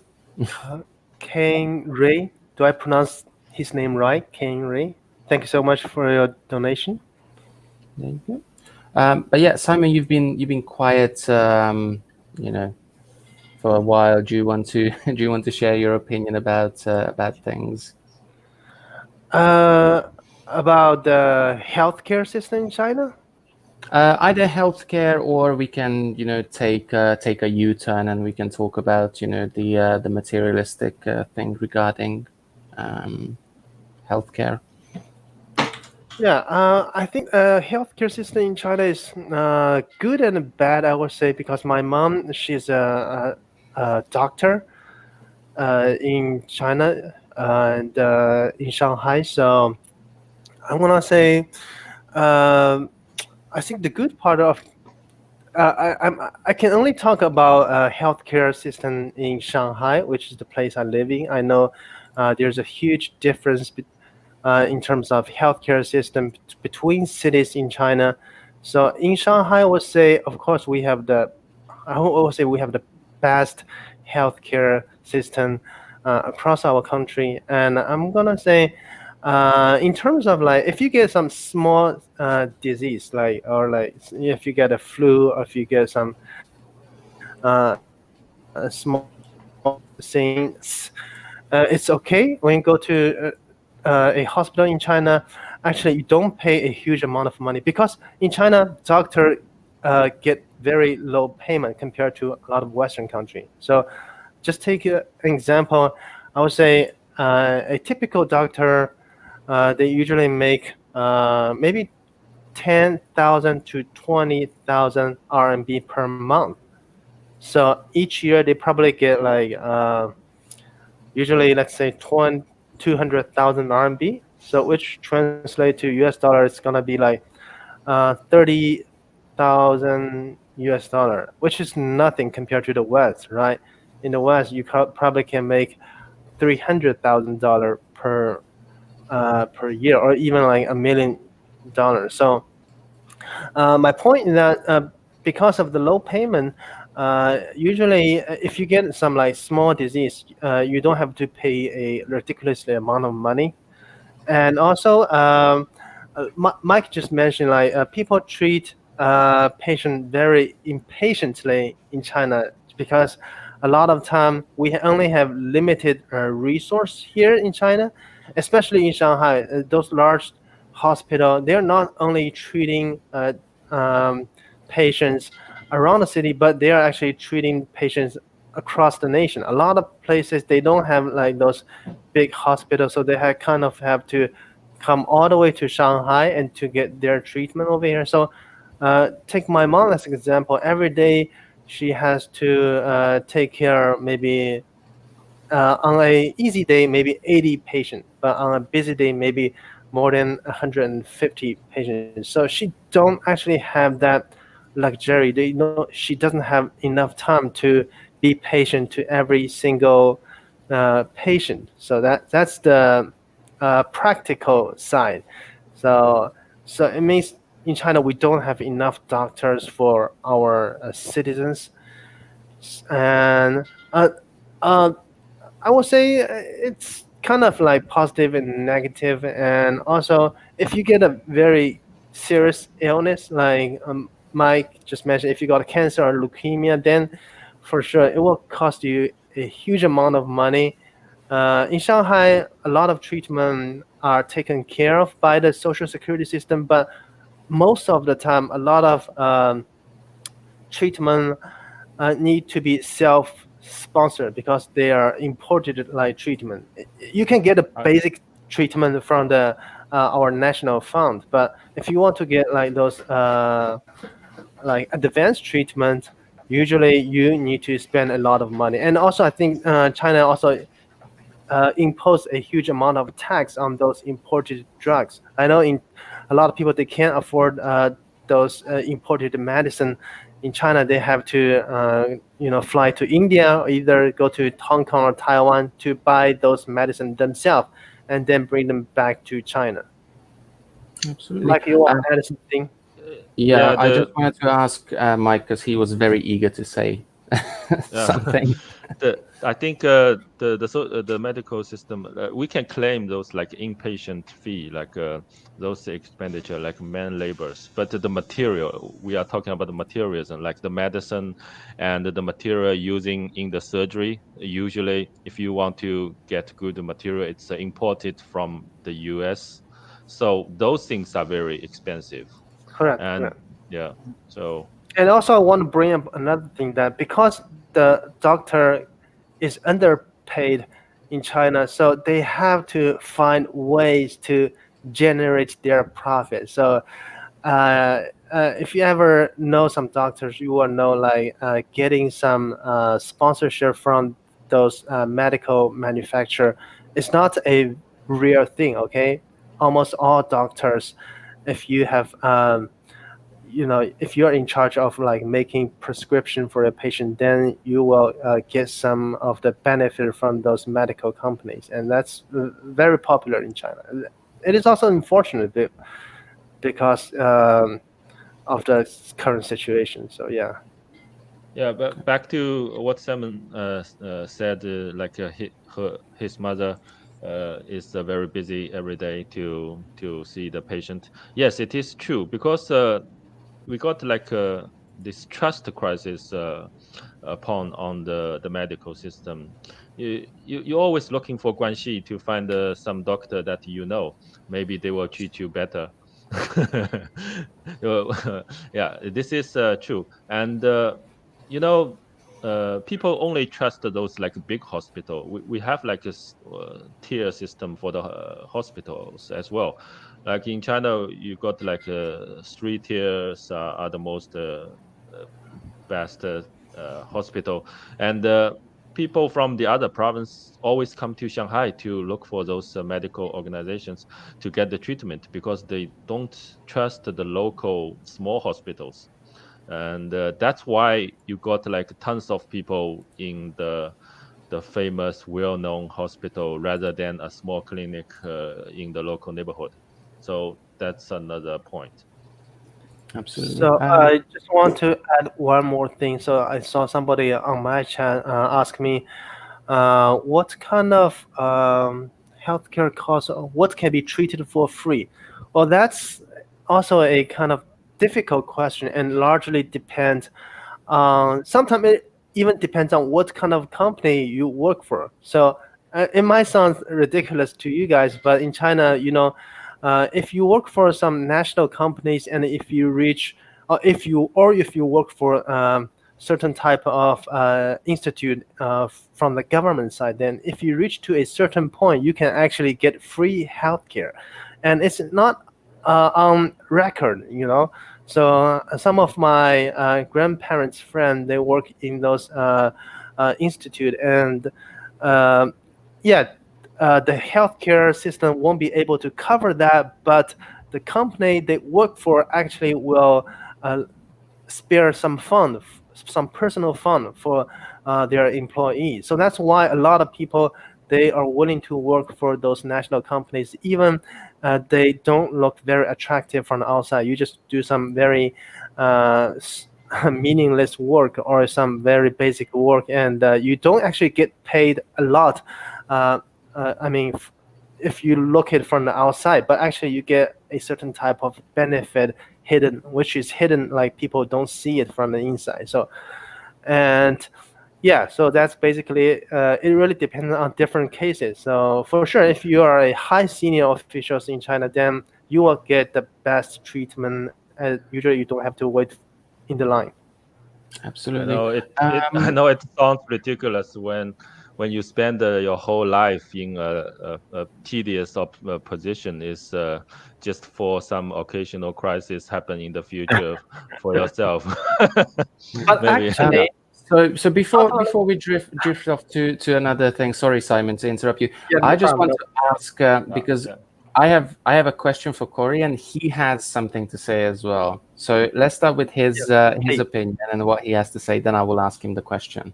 Kane Ray, do I pronounce his name right? Kane Ray. Thank you so much for your donation. There you go. But yeah, Simon, you've been quiet, for a while. Do you want to share your opinion about things? About the healthcare system in China? Either healthcare, or we can take a U-turn and we can talk about the materialistic thing regarding healthcare. Yeah, I think healthcare system in China is good and bad, I would say, because my mom, she's a doctor in China and in Shanghai. So I want to say, I think the good part of I can only talk about healthcare system in Shanghai, which is the place I live in. I know there's a huge difference in terms of healthcare system between cities in China. So in Shanghai, I would say, of course, we have the best healthcare system across our country. And I'm gonna say, in terms of like, if you get some small disease, or if you get a flu, or if you get some small things, it's okay when you go to a hospital in China. Actually, you don't pay a huge amount of money, because in China, doctor get very low payment compared to a lot of Western countries. So just take an example. I would say a typical doctor, they usually make maybe 10,000 to 20,000 RMB per month. So each year they probably get like usually let's say 200,000 RMB. So which translate to US dollar, it's gonna be like 30,000 US dollar, which is nothing compared to the West, right? In the West, you probably can make $300,000 per year, or even like $1 million. So my point is that because of the low payment, usually if you get some like small disease, you don't have to pay a ridiculously amount of money. And also, Mike just mentioned like people treat patient very impatiently in China because a lot of time we only have limited resource here in China, especially in Shanghai. Those large hospital, they're not only treating um, patients around the city, but they are actually treating patients across the nation. A lot of places they don't have like those big hospitals, so they kind of have to come all the way to Shanghai and to get their treatment over here. So take my mom as an example. Every day she has to take care maybe on a easy day maybe 80 patients, but on a busy day maybe more than 150 patients. So she don't actually have that luxury. They know she doesn't have enough time to be patient to every single patient. So that's the practical side. So so it means in China we don't have enough doctors for our citizens, and uh, I would say it's kind of like positive and negative. And also, if you get a very serious illness, like Mike just mentioned, if you got cancer or leukemia, then for sure it will cost you a huge amount of money. In Shanghai, a lot of treatment are taken care of by the social security system, but most of the time, a lot of treatment need to be self-sponsored because they are imported like treatment. You can get a basic treatment from the our national fund, but if you want to get like those like advanced treatment, usually you need to spend a lot of money. And also, I think China also impose a huge amount of tax on those imported drugs. I know in a lot of people they can't afford those imported medicine. In China, they have to fly to India or either go to Hong Kong or Taiwan to buy those medicine themselves and then bring them back to China. Absolutely. Like you want to add something? Yeah, I just wanted to ask Mike because he was very eager to say something. I think the medical system we can claim those like inpatient fee, like those expenditure like man labors, but the material we are talking about the materialism, like the medicine and the material using in the surgery. Usually, if you want to get good material, it's imported from the U.S. So those things are very expensive, Correct. and Correct. yeah, so. And also, I want to bring up another thing that because the doctor is underpaid in China, so they have to find ways to generate their profit. So, if you ever know some doctors, you will know like getting some sponsorship from those medical manufacturer is not a real thing. Okay, almost all doctors, if you have if you're in charge of like making prescription for a patient, then you will get some of the benefit from those medical companies, and that's very popular in China. It is also unfortunate because of the current situation. So yeah. Yeah, but back to what Simon said, like his mother is very busy every day to see the patient. Yes, it is true because we got like this trust crisis upon on the medical system. You're always looking for guanxi to find some doctor that you know. Maybe they will treat you better. Yeah, this is true. And people only trust those like big hospital. We have like a tier system for the hospitals as well. Like in China, you got like 3 tiers are the most best hospital, and people from the other province always come to Shanghai to look for those medical organizations to get the treatment because they don't trust the local small hospitals, and that's why you got like tons of people in the famous well-known hospital rather than a small clinic in the local neighborhood. So that's another point. Absolutely. So I just want to add one more thing. So I saw somebody on my chat ask me, what kind of healthcare costs, what can be treated for free? Well, that's also a kind of difficult question and largely depends sometimes it even depends on what kind of company you work for. So it might sound ridiculous to you guys, but in China, if you work for some national companies and if you reach, if you work for certain type of institute from the government side, then if you reach to a certain point, you can actually get free healthcare, and it's not on record, So some of my grandparents' friends, they work in those institute, and yeah, the healthcare system won't be able to cover that, but the company they work for actually will spare some fund, some personal fund for their employees. So that's why a lot of people, they are willing to work for those national companies, even they don't look very attractive from the outside. You just do some very meaningless work or some very basic work, and you don't actually get paid a lot. I mean, if you look at it from the outside, but actually you get a certain type of benefit hidden, which is hidden, like people don't see it from the inside. So, and yeah, so that's basically it. Really depends on different cases. So for sure, if you are a high senior officials in China, then you will get the best treatment. Usually, you don't have to wait in the line. Absolutely. I know it sounds ridiculous when you spend your whole life in a tedious position is just for some occasional crisis happen in the future for yourself. But Maybe. actually, So before we drift off to another thing, sorry Simon to interrupt you. Yeah, no I just problem, want to ask because I have a question for Corey and he has something to say as well. So let's start with his opinion and what he has to say. Then I will ask him the question.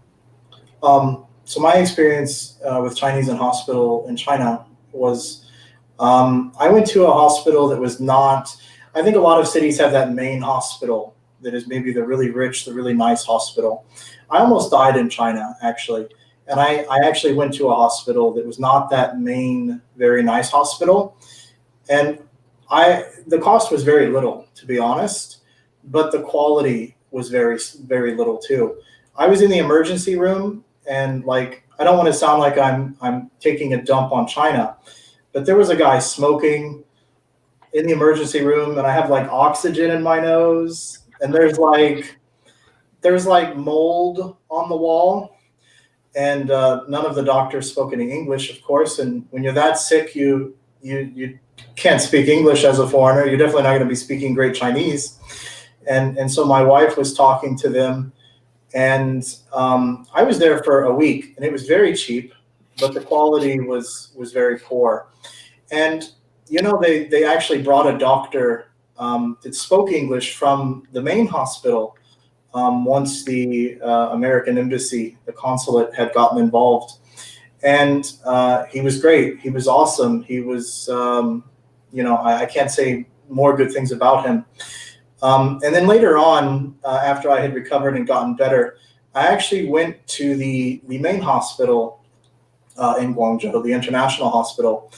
So my experience with Chinese in hospital in China was I went to a hospital that was not. I think a lot of cities have that main hospital that is maybe the really rich, the really nice hospital. I almost died in China, actually. And I actually went to a hospital that was not that main, very nice hospital. And the cost was very little, to be honest, but the quality was very, very little too. I was in the emergency room, and like, I don't want to sound like I'm taking a dump on China, but there was a guy smoking in the emergency room, and I have like oxygen in my nose, and there's like mold on the wall, and none of the doctors spoke any English, of course. And when you're that sick, you can't speak English as a foreigner. You're definitely not going to be speaking great Chinese. And so my wife was talking to them, and I was there for a week, and it was very cheap, but the quality was very poor. And they actually brought a doctor that spoke English from the main hospital once the American embassy, the consulate, had gotten involved. And he was great. He was awesome. He was, I can't say more good things about him. And then later on, after I had recovered and gotten better, I actually went to the main hospital in Guangzhou, the international hospital.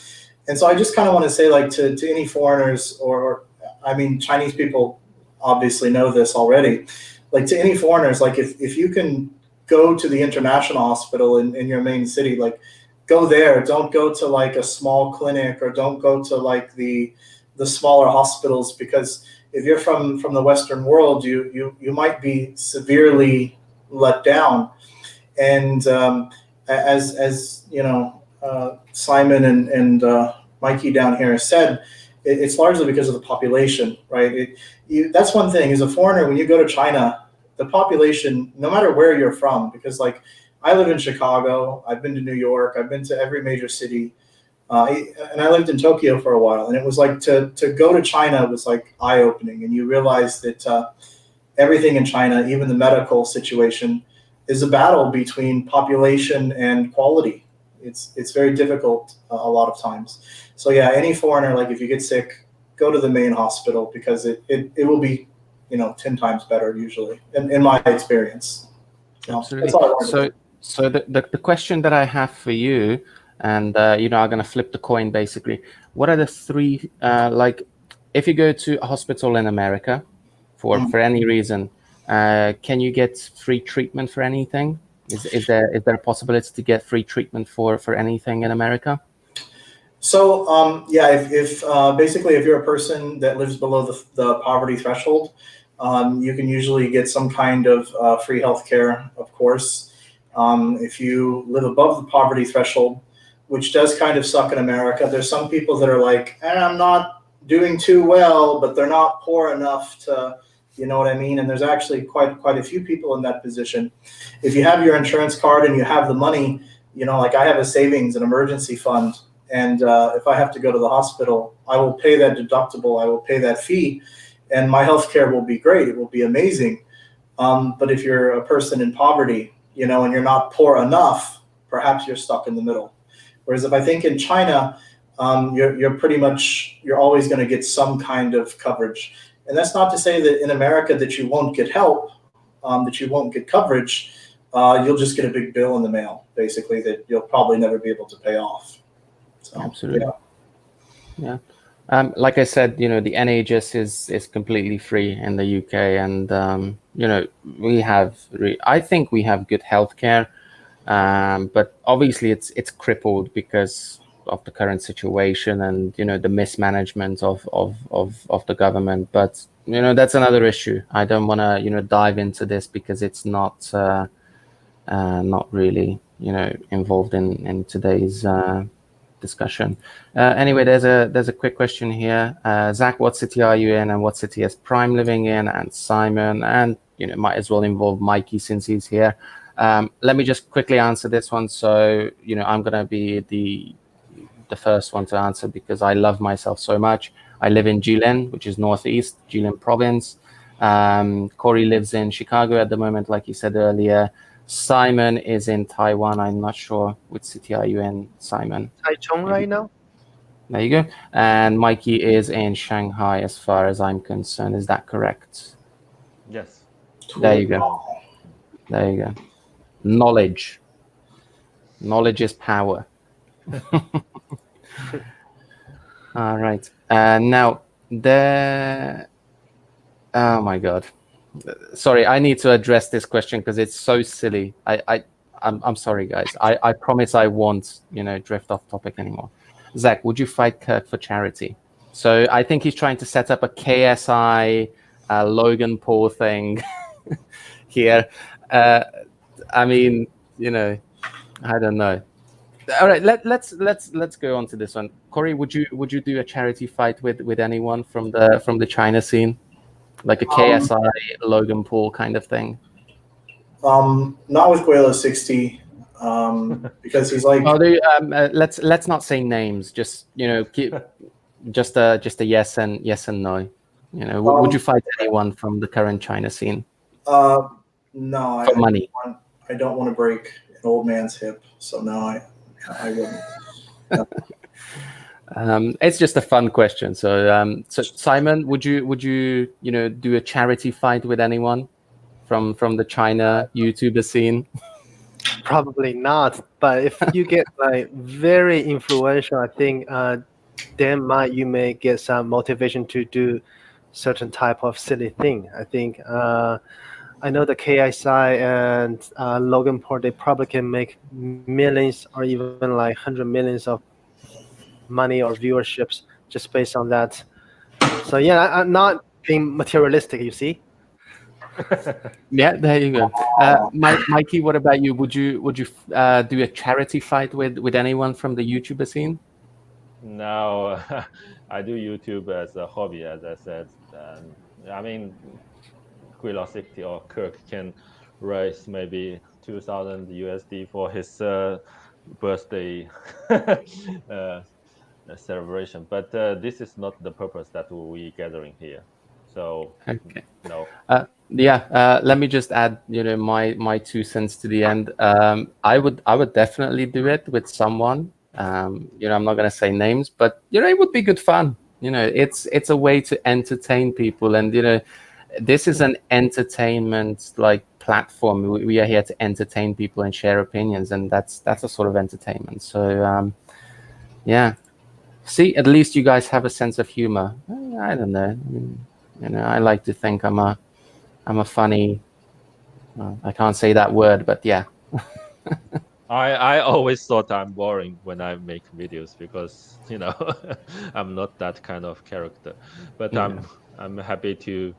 And so I just kind of want to say, like, to any foreigners, or I mean, Chinese people obviously know this already. Like, to any foreigners, like, if you can go to the international hospital in your main city, like, go there. Don't go to like a small clinic, or don't go to like the smaller hospitals, because if you're from the Western world, you might be severely let down. And as Simon and Mikey down here said, it's largely because of the population, right? That's one thing. As a foreigner, when you go to China, the population, no matter where you're from, because like I live in Chicago, I've been to New York, I've been to every major city, and I lived in Tokyo for a while, and it was like to go to China was like eye-opening, and you realize that everything in China, even the medical situation, is a battle between population and quality. It's very difficult a lot of times. So yeah, any foreigner, like if you get sick, go to the main hospital because it will be 10 times better usually in my experience. Absolutely. That's all I wanted to say. So the question that I have for you, and I'm going to flip the coin basically. What are the three like if you go to a hospital in America for any reason, can you get free treatment for anything? Is there a possibility to get free treatment for anything in America? So yeah, if basically if you're a person that lives below the poverty threshold, you can usually get some kind of free healthcare, of course. If you live above the poverty threshold, which does kind of suck in America, there's some people that are like, I'm not doing too well, but they're not poor enough to, you know what I mean? And there's actually quite a few people in that position. If you have your insurance card and you have the money, like I have a savings and emergency fund, and if I have to go to the hospital, I will pay that deductible, I will pay that fee, and my healthcare will be great. It will be amazing. But if you're a person in poverty, and you're not poor enough, perhaps you're stuck in the middle. Whereas if I think in China, you're always going to get some kind of coverage. And that's not to say that in America that you won't get help, that you won't get coverage. You'll just get a big bill in the mail, basically, that you'll probably never be able to pay off. So, absolutely. Yeah. Like I said, the NHS is completely free in the UK, and I think we have good healthcare, but obviously it's crippled because of the current situation and the mismanagement of the government. But that's another issue. I don't want to dive into this because it's not really involved in today's discussion. Anyway, there's a quick question here. Zach, what city are you in, and what city is Prime living in? And Simon, and might as well involve Mikey since he's here. Let me just quickly answer this one. So I'm gonna be the first one to answer because I love myself so much. I live in Jilin, which is northeast Jilin province. Corey lives in Chicago at the moment, like you said earlier. Simon is in Taiwan. I'm not sure which city are you in, Simon. Taichung right now. There you go. And Mikey is in Shanghai, as far as I'm concerned. Is that correct? Yes. There you go. There you go. Knowledge is power. All right. Now oh my God. Sorry, I need to address this question because it's so silly. I'm sorry, guys. I promise I won't, drift off topic anymore. Zach, would you fight Kirk for charity? So I think he's trying to set up a KSI Logan Paul thing here. I mean, I don't know. All right, let's go on to this one. Corey, would you do a charity fight with anyone from the China scene? Like a KSI Logan Paul kind of thing. Not with Guela 60, because he's like. Let's not say names. Just keep just a yes and no. Would you fight anyone from the current China scene? No, for money. I don't want to break an old man's hip, so no, I wouldn't. It's just a fun question. So, Simon, would you do a charity fight with anyone from the China YouTuber scene? Probably not. But if you get like very influential, I think then you may get some motivation to do certain type of silly thing. I think I know the KSI and Logan Paul, they probably can make millions or even like 100 millions of money or viewerships just based on that. So yeah, I'm not being materialistic, you see. Yeah, there you go. Mikey, what about you? Would you do a charity fight with anyone from the YouTuber scene? Now I do YouTube as a hobby, as I said, and I mean, Curiosity or Kirk can raise maybe 2,000 USD for his birthday uh, celebration, but this is not the purpose that we gathering here. So Okay. no. Yeah, let me just add, my 2 cents to the end. I would definitely do it with someone. I'm not gonna say names, but it would be good fun. It's a way to entertain people, and this is an entertainment like platform. We are here to entertain people and share opinions, and that's a sort of entertainment. So yeah. See, at least you guys have a sense of humor. I don't know. I like to think I'm a funny. Well, I can't say that word, but yeah. I always thought I'm boring when I make videos because I'm not that kind of character, but Yeah. I'm happy to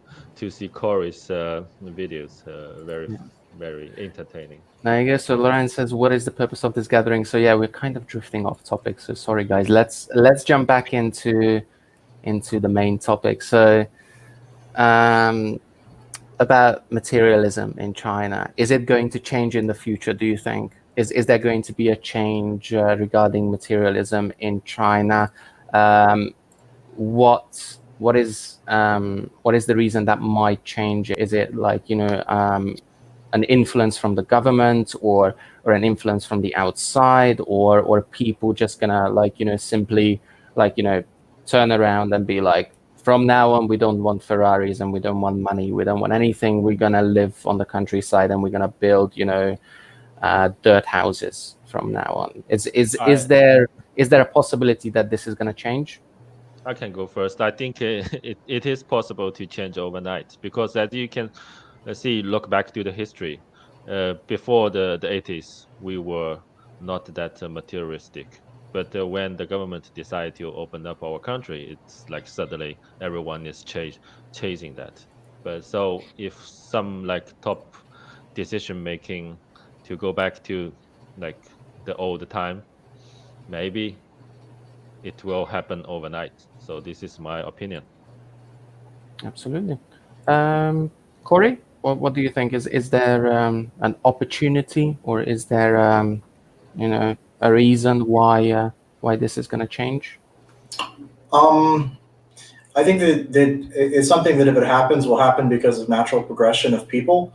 see Corey's videos, very Yeah. very entertaining. I guess so. Lauren says, "What is the purpose of this gathering?" So yeah, we're kind of drifting off topic. So sorry, guys. Let's jump back into the main topic. So, about materialism in China, is it going to change in the future? Do you think? Is there going to be a change regarding materialism in China? Um, what is the reason that might change? Is it like an influence from the government, or an influence from the outside, or people just gonna simply turn around and be like, from now on we don't want Ferraris and we don't want money, we don't want anything, we're gonna live on the countryside and we're gonna build dirt houses from now on. Is there a possibility that this is gonna change? I can go first. I think it is possible to change overnight because as you can see, look back to the history. Before the 80s, we were not that materialistic. But when the government decided to open up our country, it's like suddenly everyone is chasing that. But so if some like top decision making to go back to like the old time, maybe it will happen overnight. So this is my opinion. Absolutely. Corey, what do you think? Is there an opportunity, or is there a reason why this is going to change? Um, I think that it's something that if it happens, will happen because of natural progression of people.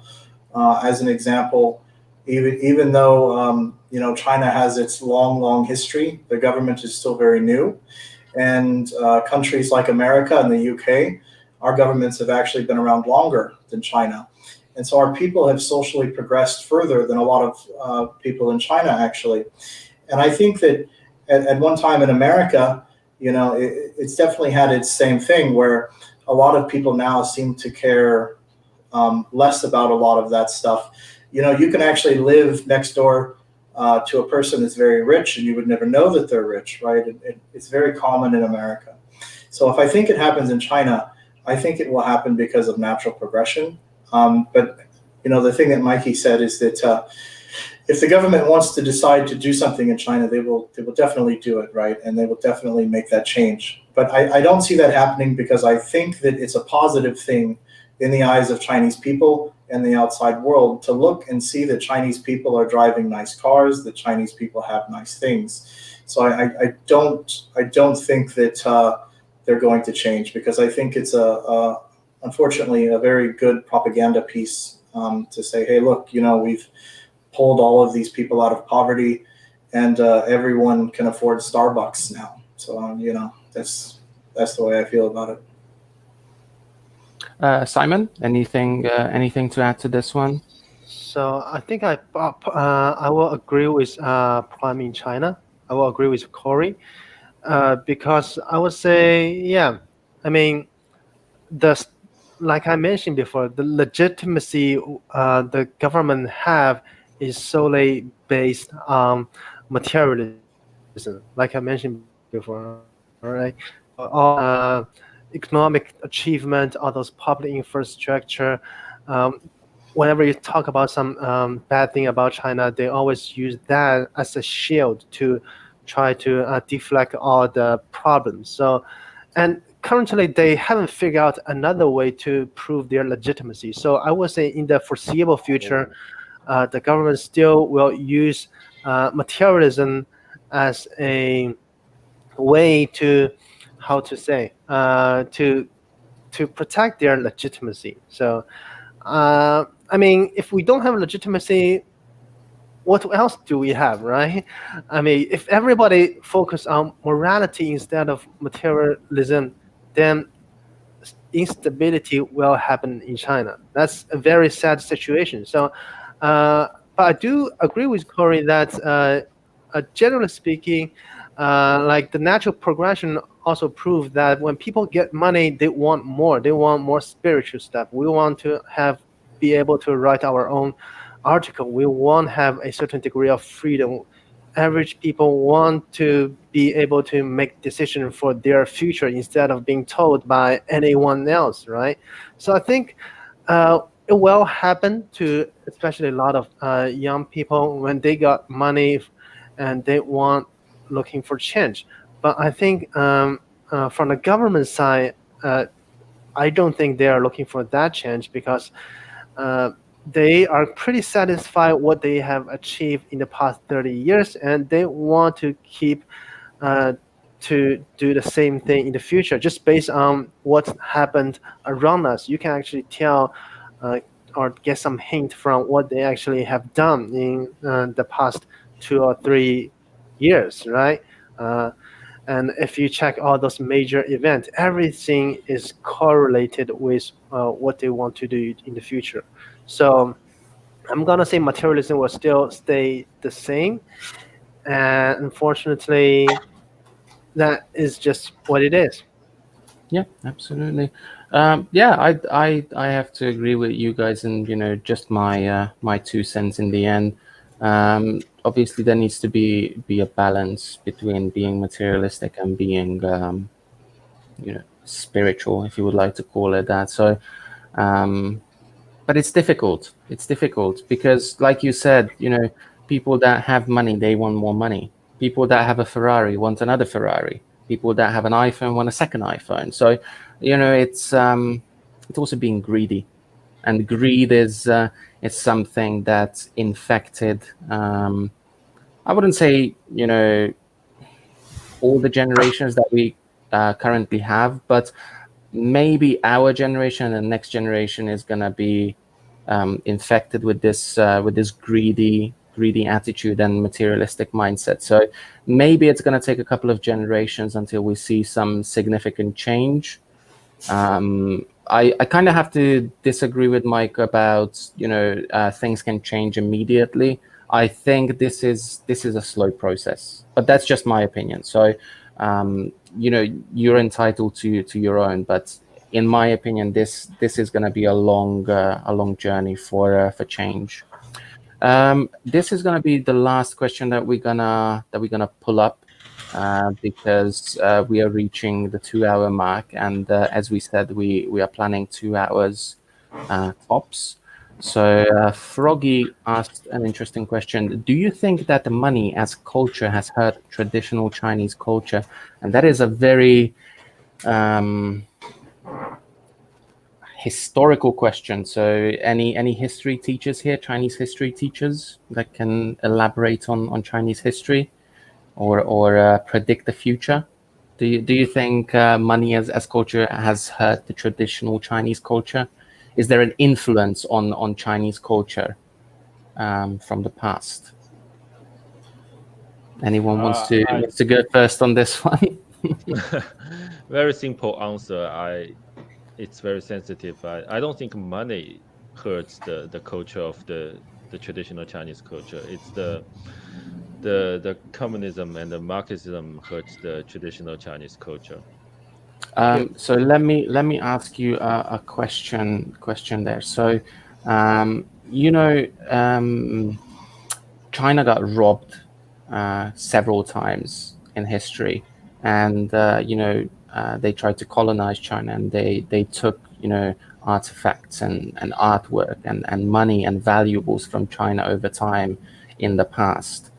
As an example, even though China has its long history, the government is still very new, and countries like America and the UK, our governments have actually been around longer than China, and so our people have socially progressed further than a lot of people in China actually. And I think that at one time in America, it's definitely had its same thing where a lot of people now seem to care less about a lot of that stuff. You can actually live next door to a person that's very rich, and you would never know that they're rich, right? It's very common in America. So if I think it happens in China, I think it will happen because of natural progression. But the thing that Mikey said is that if the government wants to decide to do something in China, they will definitely do it, right? And they will definitely make that change. But I don't see that happening because I think that it's a positive thing in the eyes of Chinese people and the outside world to look and see that Chinese people are driving nice cars, that Chinese people have nice things. So I don't think that they're going to change, because I think it's unfortunately a very good propaganda piece to say, hey, look, we've pulled all of these people out of poverty, and everyone can afford Starbucks now. So that's the way I feel about it. Simon, anything to add to this one? So I think I will agree with PrimeInChina. I will agree with Corey because I would say, yeah, I mean, like I mentioned before, the legitimacy the government have is solely based on materialism, like I mentioned before, right? So all economic achievement, all those public infrastructure. Whenever you talk about some bad thing about China, they always use that as a shield to try to deflect all the problems. So, and currently they haven't figured out another way to prove their legitimacy. So I would say in the foreseeable future, the government still will use materialism as a way to, how to say, to protect their legitimacy. So, I mean, if we don't have legitimacy, what else do we have, right? I mean, if everybody focus on morality instead of materialism, then instability will happen in China. That's a very sad situation. So, but I do agree with Corey that, generally speaking, like the natural progression also proves that when people get money, they want more. They want more spiritual stuff. We want to be able to write our own article. We want to have a certain degree of freedom. Average people want to be able to make decisions for their future instead of being told by anyone else, right? So I think it will happen to especially a lot of young people when they got money and they want looking for change. But I think from the government side, I don't think they are looking for that change because uh, they are pretty satisfied what they have achieved in the past 30 years, and they want to keep uh, to do the same thing in the future. Just based on what happened around us, you can actually tell uh, or get some hint from what they actually have done in the past 2 or 3 years, right? Uh, and if you check all those major events, everything is correlated with what they want to do in the future. So I'm gonna say materialism will still stay the same, and unfortunately, that is just what it is. Yeah, absolutely. Yeah, I have to agree with you guys, and just my 2 cents in the end. Obviously, there needs to be a balance between being materialistic and being spiritual, if you would like to call it that. So, but it's difficult. It's difficult because, like you said, people that have money, they want more money. People that have a Ferrari want another Ferrari. People that have an iPhone want a second iPhone. So, it's also being greedy, and greed is something that's infected. I wouldn't say all the generations that we currently have, but maybe our generation and the next generation is gonna be infected with this greedy attitude and materialistic mindset. So maybe it's gonna take a couple of generations until we see some significant change. I kind of have to disagree with Mike about things can change immediately. I think this is a slow process, but that's just my opinion. So you're entitled to your own, but in my opinion, this is going to be a long journey for change. This is going to be the last question that we're gonna pull up because we are reaching the 2 hour mark, and as we said, we are planning 2 hours tops. So Froggy asked an interesting question. Do you think that the money as culture has hurt traditional Chinese culture? And that is a very historical question. So any history teachers here, Chinese history teachers, that can elaborate on Chinese history or predict the future? Do you think money as culture has hurt the traditional Chinese culture? Is there an influence on Chinese culture from the past? Anyone wants to go first on this one? Very simple answer. It's very sensitive. I don't think money hurts the culture of the traditional Chinese culture. It's the communism and the Marxism hurts the traditional Chinese culture. So let me ask you a question there. So China got robbed several times in history, and they tried to colonize China, and they took artifacts and artwork and money and valuables from China over time in the past.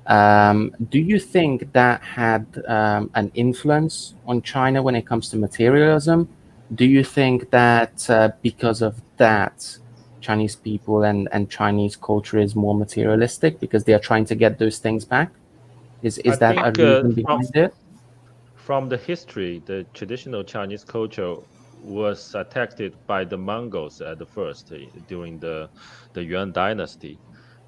Do you think that had an influence on China when it comes to materialism? Do you think that because of that, Chinese people and Chinese culture is more materialistic because they are trying to get those things back? I Is that a think reason behind it? from the history, the traditional Chinese culture was attacked by the Mongols at the first during the Yuan dynasty.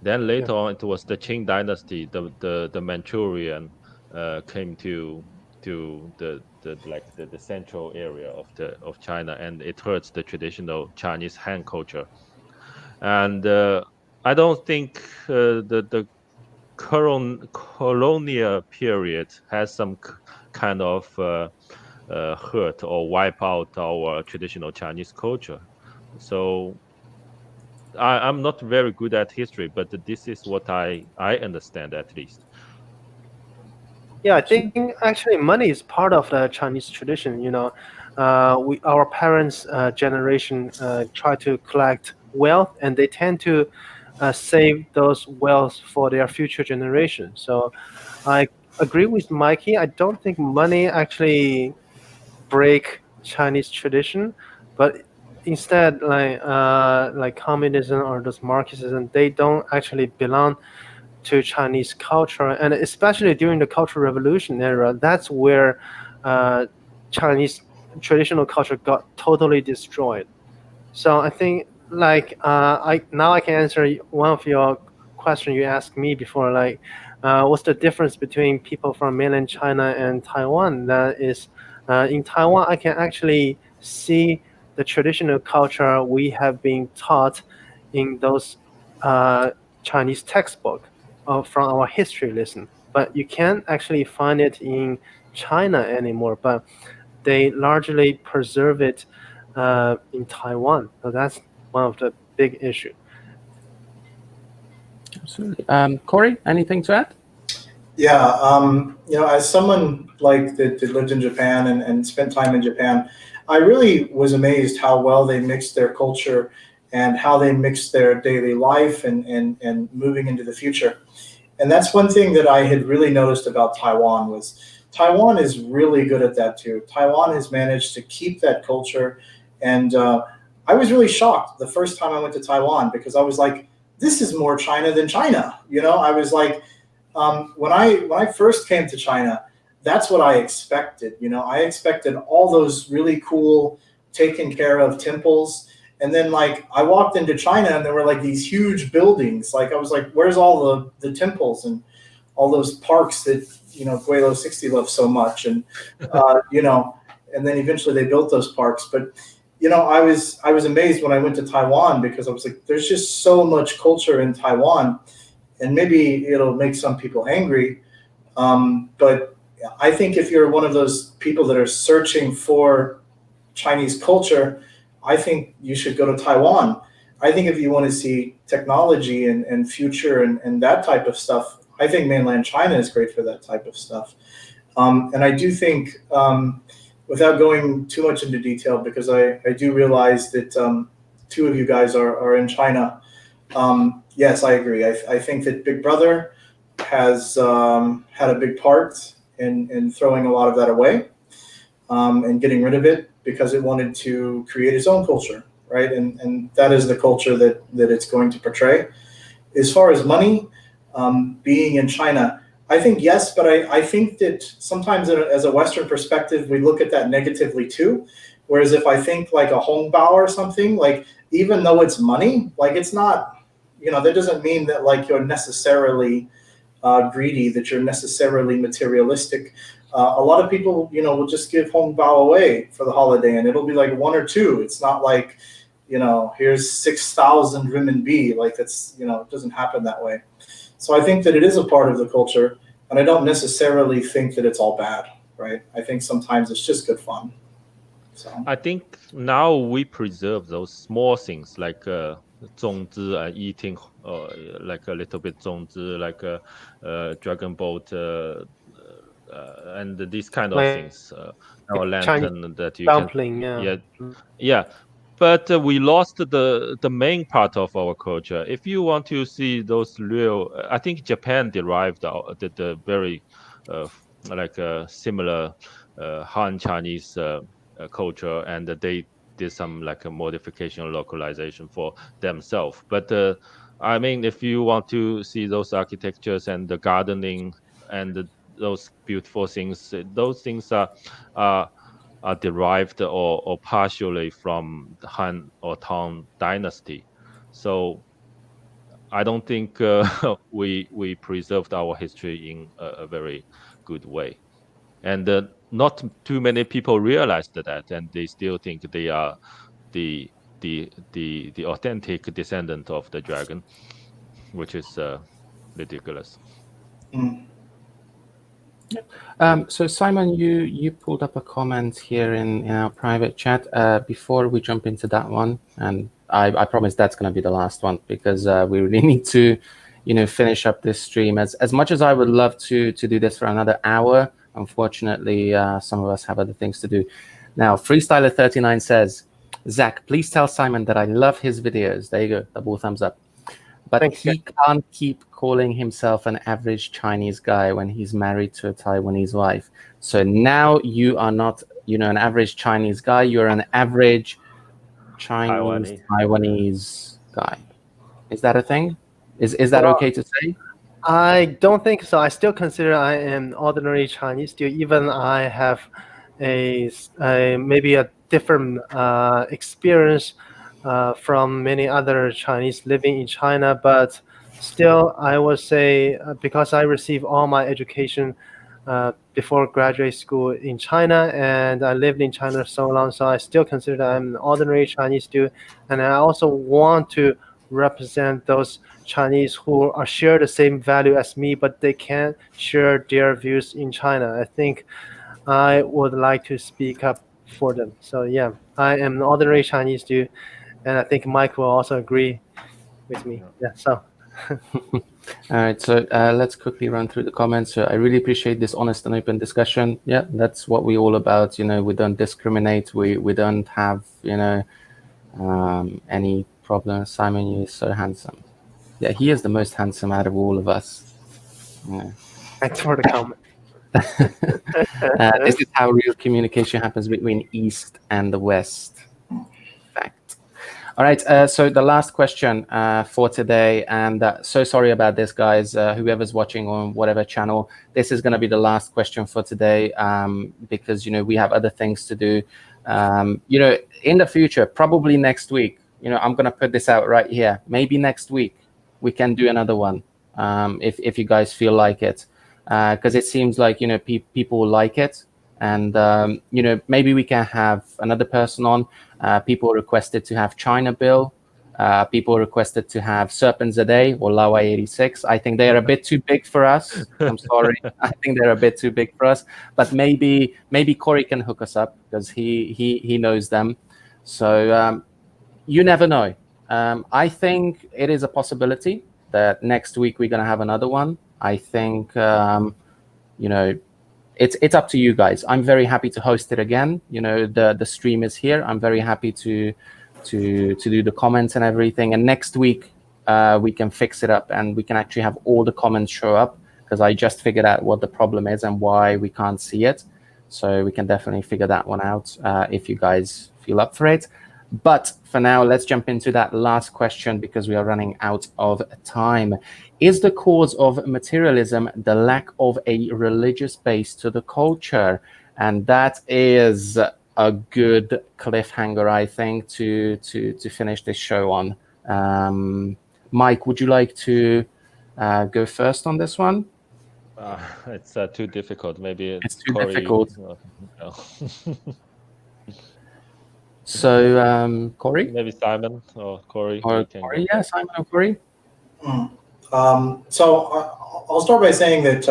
Then later on, it was the Qing dynasty. The Manchurian came to the central area of China, and it hurts the traditional Chinese Han culture. And I don't think the colonial period has some kind of hurt or wipe out our traditional Chinese culture. So I'm not very good at history, but this is what I understand at least. Yeah, I think actually money is part of the Chinese tradition. Our parents' generation try to collect wealth, and they tend to save those wealth for their future generation. So I agree with Mikey. I don't think money actually break Chinese tradition, but instead, like communism or those Marxism, they don't actually belong to Chinese culture, and especially during the Cultural Revolution era, that's where Chinese traditional culture got totally destroyed. So I think I can answer one of your question you asked me before, like what's the difference between people from mainland China and Taiwan? That is, in Taiwan, I can actually see the traditional culture we have been taught in those uh, Chinese textbook from our history lesson, but you can't actually find it in China anymore. But they largely preserve it in Taiwan. So that's one of the big issue. Absolutely. Corey, anything to add? Yeah, as someone like that lived in Japan and spent time in Japan, I really was amazed how well they mixed their culture and how they mixed their daily life and moving into the future. And that's one thing that I had really noticed about Taiwan was Taiwan is really good at that too. Taiwan has managed to keep that culture, and I was really shocked the first time I went to Taiwan because I was like, this is more China than China. I was like, when I first came to China, that's what I expected. I expected all those really cool, taken care of temples. And then like I walked into China and there were like these huge buildings. Like I was like, where's all the temples and all those parks that Guelo 60 loves so much? And and then eventually they built those parks. But I was amazed when I went to Taiwan because I was like, there's just so much culture in Taiwan, and maybe it'll make some people angry. But I think if you're one of those people that are searching for Chinese culture, I think you should go to Taiwan. I think if you want to see technology and future and that type of stuff, I think mainland China is great for that type of stuff. And I do think, without going too much into detail, because I do realize that two of you guys are in China. Yes, I agree. I think that Big Brother has had a big part in throwing a lot of that away and getting rid of it because it wanted to create its own culture, right? And that is the culture that it's going to portray. As far as money, being in China, I think yes, but I think that sometimes as a Western perspective, we look at that negatively too. Whereas if I think like a hongbao or something, like even though it's money, like it's not, that doesn't mean that like you're necessarily greedy, that you're necessarily materialistic. A lot of people, will just give hongbao away for the holiday, and it'll be like one or two. It's not like, here's 6,000 renminbi. Like that's, it doesn't happen that way. So I think that it is a part of the culture, and I don't necessarily think that it's all bad, right? I think sometimes it's just good fun. So I think now we preserve those small things like zongzi and eating like a little bit zongzi, like a dragon boat and these kind of Like things. Our Chinese lantern that you can, dumpling, yeah. yeah, yeah. but we lost the main part of our culture. If you want to see those real, I think Japan derived the very like similar Han Chinese culture, and they did some like a modification localization for themselves. But I mean, if you want to see those architectures and the gardening and those beautiful things, those things are derived or partially from the Han or Tang dynasty. So I don't think we preserved our history in a very good way, and not too many people realized that, and they still think they are the the authentic descendant of the dragon, which is ridiculous. Mm. So Simon, you pulled up a comment here in our private chat. Before we jump into that one, and I promise that's going to be the last one, because we really need to, finish up this stream. As much as I would love to do this for another hour, unfortunately, some of us have other things to do. Now, Freestyler39 says, Zach, please tell Simon that I love his videos. There you go, double thumbs up. But Thanks, he can't keep calling himself an average Chinese guy when he's married to a Taiwanese wife. So now you are not, an average Chinese guy. You're an average Taiwanese guy. Is that a thing? Is that okay to say? I don't think so. I still consider I am ordinary Chinese. Still, even I have a maybe a different experience from many other Chinese living in China, but still, I would say because I received all my education before graduate school in China, and I lived in China so long, so I still consider I'm an ordinary Chinese student, and I also want to represent those Chinese who are share the same value as me, but they can't share their views in China. I think I would like to speak up for them. So yeah, I am an ordinary Chinese dude, and I think Mike will also agree with me. Yeah. So. All right, so let's quickly run through the comments. So I really appreciate this honest and open discussion. Yeah, that's what we're all about. We don't discriminate. We don't have any problem. Simon, you're so handsome. Yeah, he is the most handsome out of all of us. Yeah. Thanks for the comment. This is how real communication happens between East and the West. Fact. All right, so the last question for today, and so sorry about this, guys. Whoever's watching on whatever channel, this is going to be the last question for today, because we have other things to do. In the future, probably next week. I'm going to put this out right here. Maybe next week we can do another one, if you guys feel like it, because it seems like people like it. And, maybe we can have another person on. People requested to have China Bill. People requested to have Serpent Zade or Lawa 86. I think they are a bit too big for us. I'm sorry. I think they're a bit too big for us. But maybe Corey can hook us up, because he knows them. So you never know. I think it is a possibility that next week we're going to have another one. I think, it's up to you guys. I'm very happy to host it again. The stream is here. I'm very happy to do the comments and everything. And next week we can fix it up, and we can actually have all the comments show up, because I just figured out what the problem is and why we can't see it. So we can definitely figure that one out if you guys feel up for it. But for now, let's jump into that last question, because we are running out of time. Is the cause of materialism the lack of a religious base to the culture? And that is a good cliffhanger, I think, to finish this show on. Mike, would you like to go first on this one? It's too difficult. Maybe It's too Corey, difficult. No. So, Corey? Maybe Simon or Corey. Or Corey? Yeah, Simon or Corey? So I'll start by saying that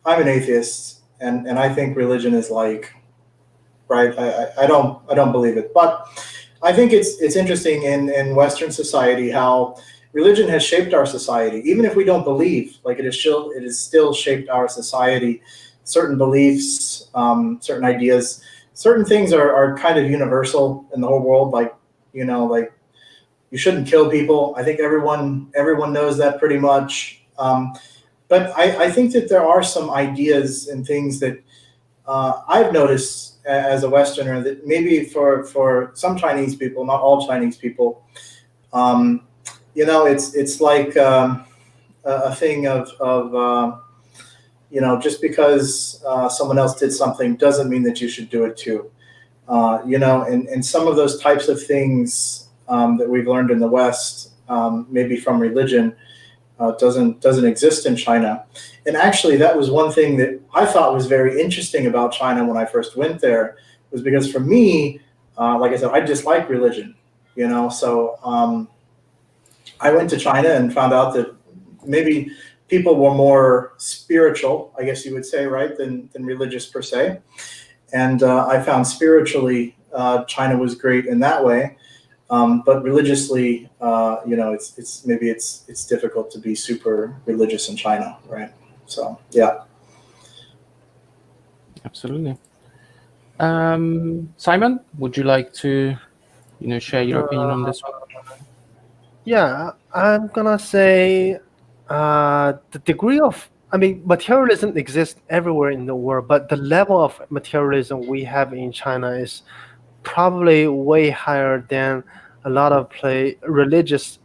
I'm an atheist, and I think religion is like, right? I don't believe it, but I think it's interesting in Western society how religion has shaped our society. Even if we don't believe, like it is still shaped our society. Certain beliefs, certain ideas certain things are kind of universal in the whole world. Like, like you shouldn't kill people. I think everyone knows that pretty much. But I think that there are some ideas and things that I've noticed as a Westerner that maybe for some Chinese people, not all Chinese people, it's like a thing of just because someone else did something doesn't mean that you should do it too. And some of those types of things that we've learned in the West, maybe from religion, doesn't exist in China. And actually, that was one thing that I thought was very interesting about China when I first went there, was because for me, like I said, I dislike religion, so I went to China and found out that maybe people were more spiritual, I guess you would say, right, than religious per se. And I found spiritually China was great in that way. But religiously, it's difficult to be super religious in China, right? So yeah, Absolutely. Simon, would you like to, share your opinion on this one? Yeah, I'm gonna say the degree of, materialism exists everywhere in the world, but the level of materialism we have in China is probably way higher than a lot of religious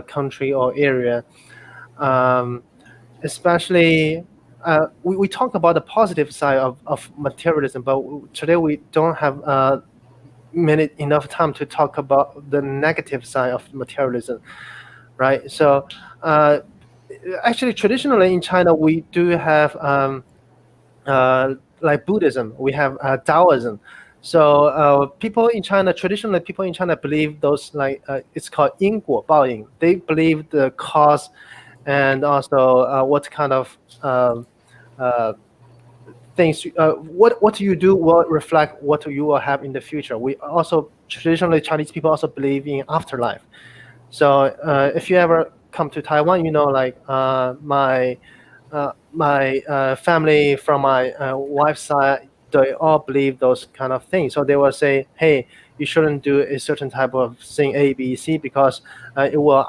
country or area. Especially, we talk about the positive side of materialism, but today we don't have enough time to talk about the negative side of materialism, right? So actually, traditionally in China, we do have like Buddhism, we have Taoism. So traditionally people in China believe those, like it's called 因果报应. They believe the cause and also what kind of things, what you do will reflect what you will have in the future. We also traditionally Chinese people also believe in afterlife. So if you ever come to Taiwan, like my family from my wife's side, they all believe those kind of things. So they will say, hey, you shouldn't do a certain type of thing A, B, C, because it will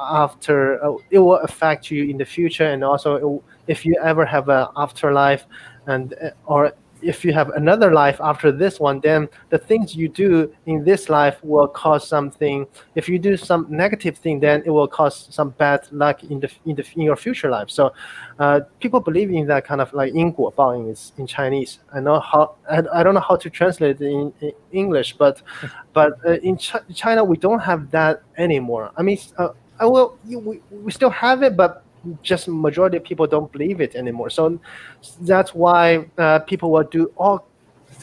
affect you in the future. And also if you ever have an afterlife, and or if you have another life after this one, then the things you do in this life will cause something. If you do some negative thing, then it will cause some bad luck in your future life. So people believe in that kind of like 因果报应 is in Chinese. I don't know how to translate it in English, but in China we don't have that anymore. We still have it, but just majority of people don't believe it anymore. So that's why people will do all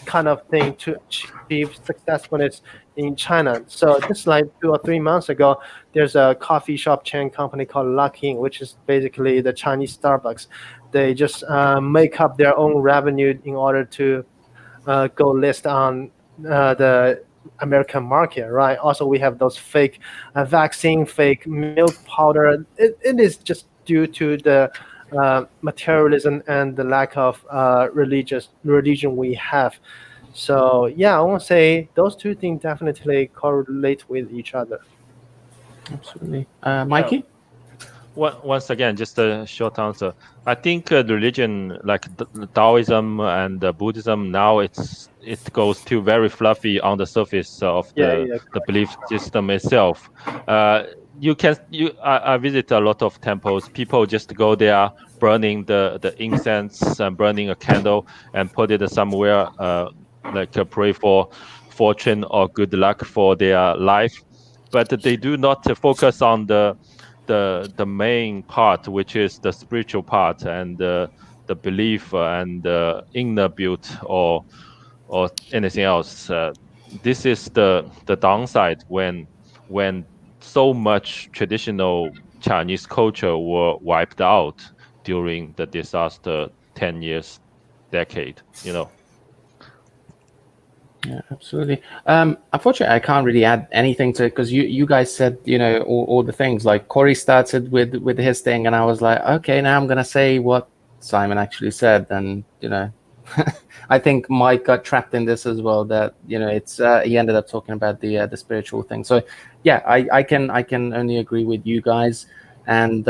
kind of thing to achieve successfulness in China. So just like 2 or 3 months ago, there's a coffee shop chain company called Luckin, which is basically the Chinese Starbucks. They just make up their own revenue in order to go list on the American market, right? Also, we have those fake vaccine, fake milk powder. It is just due to the materialism and the lack of religion we have. So yeah, I want to say those two things definitely correlate with each other. Absolutely. Mikey? Once again, just a short answer. I think the religion like Taoism and Buddhism now it goes too very fluffy on the surface of the belief system itself. I visit a lot of temples. People just go there, burning the incense and burning a candle and put it somewhere, pray for fortune or good luck for their life. But they do not focus on the main part, which is the spiritual part and the belief and the inner build or anything else. This is the downside when so much traditional Chinese culture were wiped out during the disaster 10 years decade. Yeah, absolutely. Unfortunately, I can't really add anything to it because you guys said, all the things. Like Corey started with his thing, and I was like, okay, now I'm gonna say what Simon actually said, and I think Mike got trapped in this as well. That it's he ended up talking about the spiritual thing. So yeah, I can only agree with you guys. And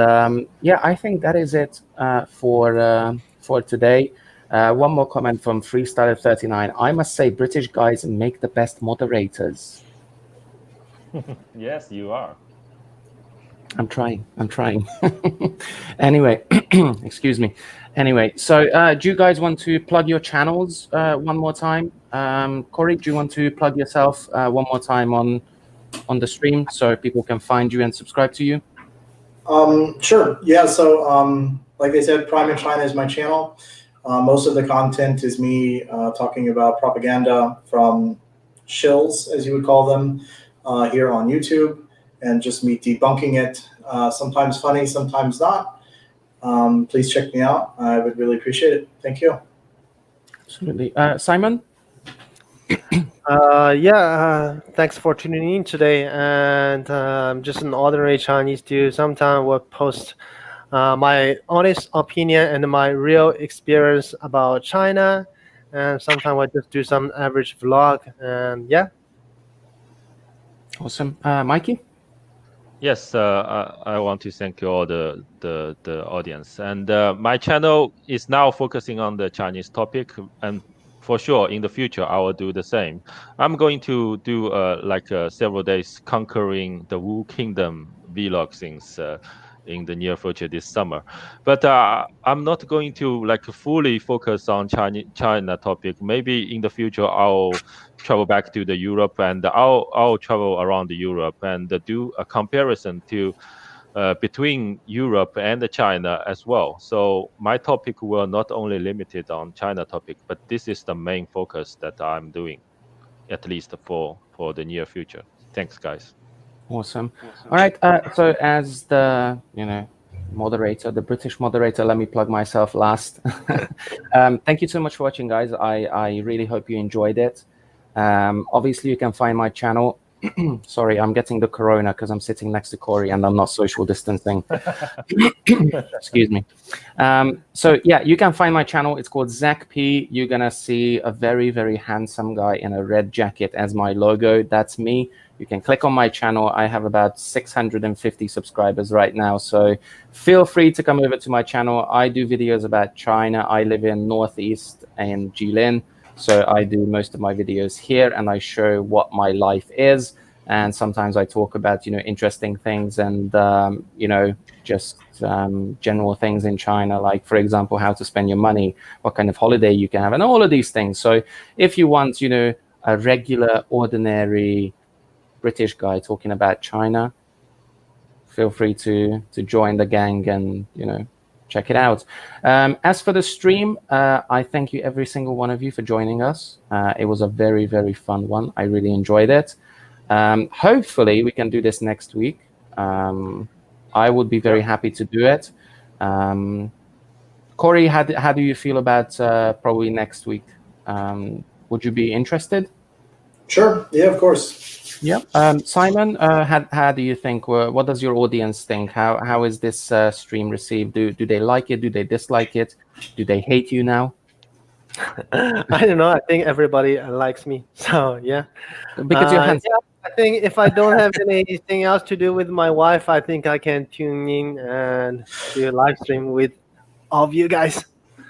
yeah, I think that is it for today. One more comment from Freestyler39. I must say, British guys make the best moderators. Yes, you are. I'm trying. Anyway, excuse me. Anyway, so do you guys want to plug your channels one more time? Corey, do you want to plug yourself one more time on the stream so people can find you and subscribe to you? Sure. Yeah. So, like I said, PrimeInChina is my channel. Most of the content is me talking about propaganda from shills, as you would call them, here on YouTube, and just me debunking it. Sometimes funny, sometimes not. Please check me out. I would really appreciate it. Thank you. Absolutely. Simon? Thanks for tuning in today. And I'm just an ordinary Chinese dude. Sometimes will post my honest opinion and my real experience about China. And sometimes I just do some average vlog. And yeah. Awesome. Mikey? Yes, I want to thank you all the audience. And my channel is now focusing on the Chinese topic, and for sure in the future I will do the same. I'm going to do several days conquering the Wu Kingdom vlog things in the near future this summer. But I'm not going to fully focus on China topic. Maybe in the future I'll travel back to the Europe, and I'll travel around Europe and do a comparison to between Europe and China as well. So my topic will not only limited on China topic, but this is the main focus that I'm doing, at least for the near future. Thanks, guys. Awesome. All right. So as the moderator, the British moderator, let me plug myself last. Thank you so much for watching, guys. I really hope you enjoyed it. Obviously, you can find my channel. Sorry, I'm getting the corona because I'm sitting next to Corey and I'm not social distancing. Excuse me. So yeah, you can find my channel. It's called Zack P. You're gonna see a very, very handsome guy in a red jacket as my logo. That's me. You can click on my channel. I have about 650 subscribers right now. So feel free to come over to my channel. I do videos about China. I live in Northeast in Jilin. So I do most of my videos here and I show what my life is. And sometimes I talk about, interesting things and, just general things in China, like, for example, how to spend your money, what kind of holiday you can have, and all of these things. So if you want, a regular, ordinary British guy talking about China, feel free to join the gang and, check it out. As for the stream, I thank you, every single one of you, for joining us. It was a very, very fun one. I really enjoyed it. Hopefully, we can do this next week. I would be very happy to do it. Corey, how do you feel about probably next week? Would you be interested? Sure. Yeah, of course. Yeah. Simon, how do you think? What does your audience think? How is this stream received? Do they like it? Do they dislike it? Do they hate you now? I don't know. I think everybody likes me. So yeah. Because you're handsome. Yeah, I think if I don't have anything else to do with my wife, I think I can tune in and do a live stream with all of you guys.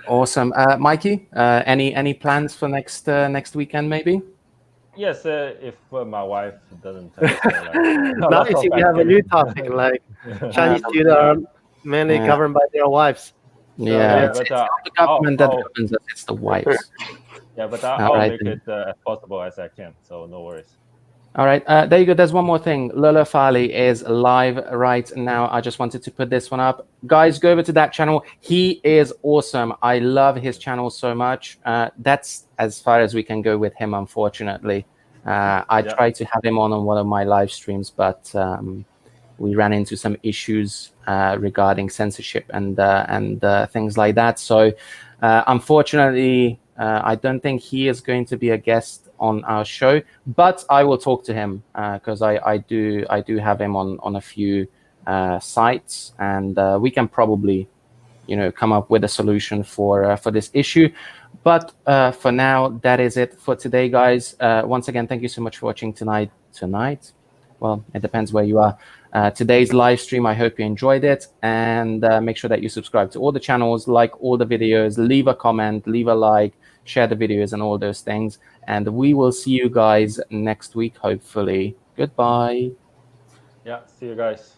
Awesome. Mikey, any plans for next weekend maybe? Yes, if my wife doesn't. Now you see we have a new topic, like Chinese students are mainly governed by their wives. So, yeah, but it's not the government that governs us, it's the wives. Yeah, but I'll right, make it as possible as I can, so no worries. All right, there you go. There's one more thing. Lola Farley is live right now. I just wanted to put this one up. Guys, go over to that channel. He is awesome. I love his channel so much. That's as far as we can go with him, unfortunately. I tried to have him on one of my live streams, but we ran into some issues regarding censorship and things like that. So unfortunately, I don't think he is going to be a guest on our show, but I will talk to him because I do have him on a few sites, and we can probably come up with a solution for this issue. But for now, that is it for today, guys. Once again, thank you so much for watching tonight. Well, it depends where you are. Today's live stream, I hope you enjoyed it. And make sure that you subscribe to all the channels, like all the videos, leave a comment, leave a like, share the videos and all those things. And we will see you guys next week, hopefully. Goodbye. Yeah, see you guys.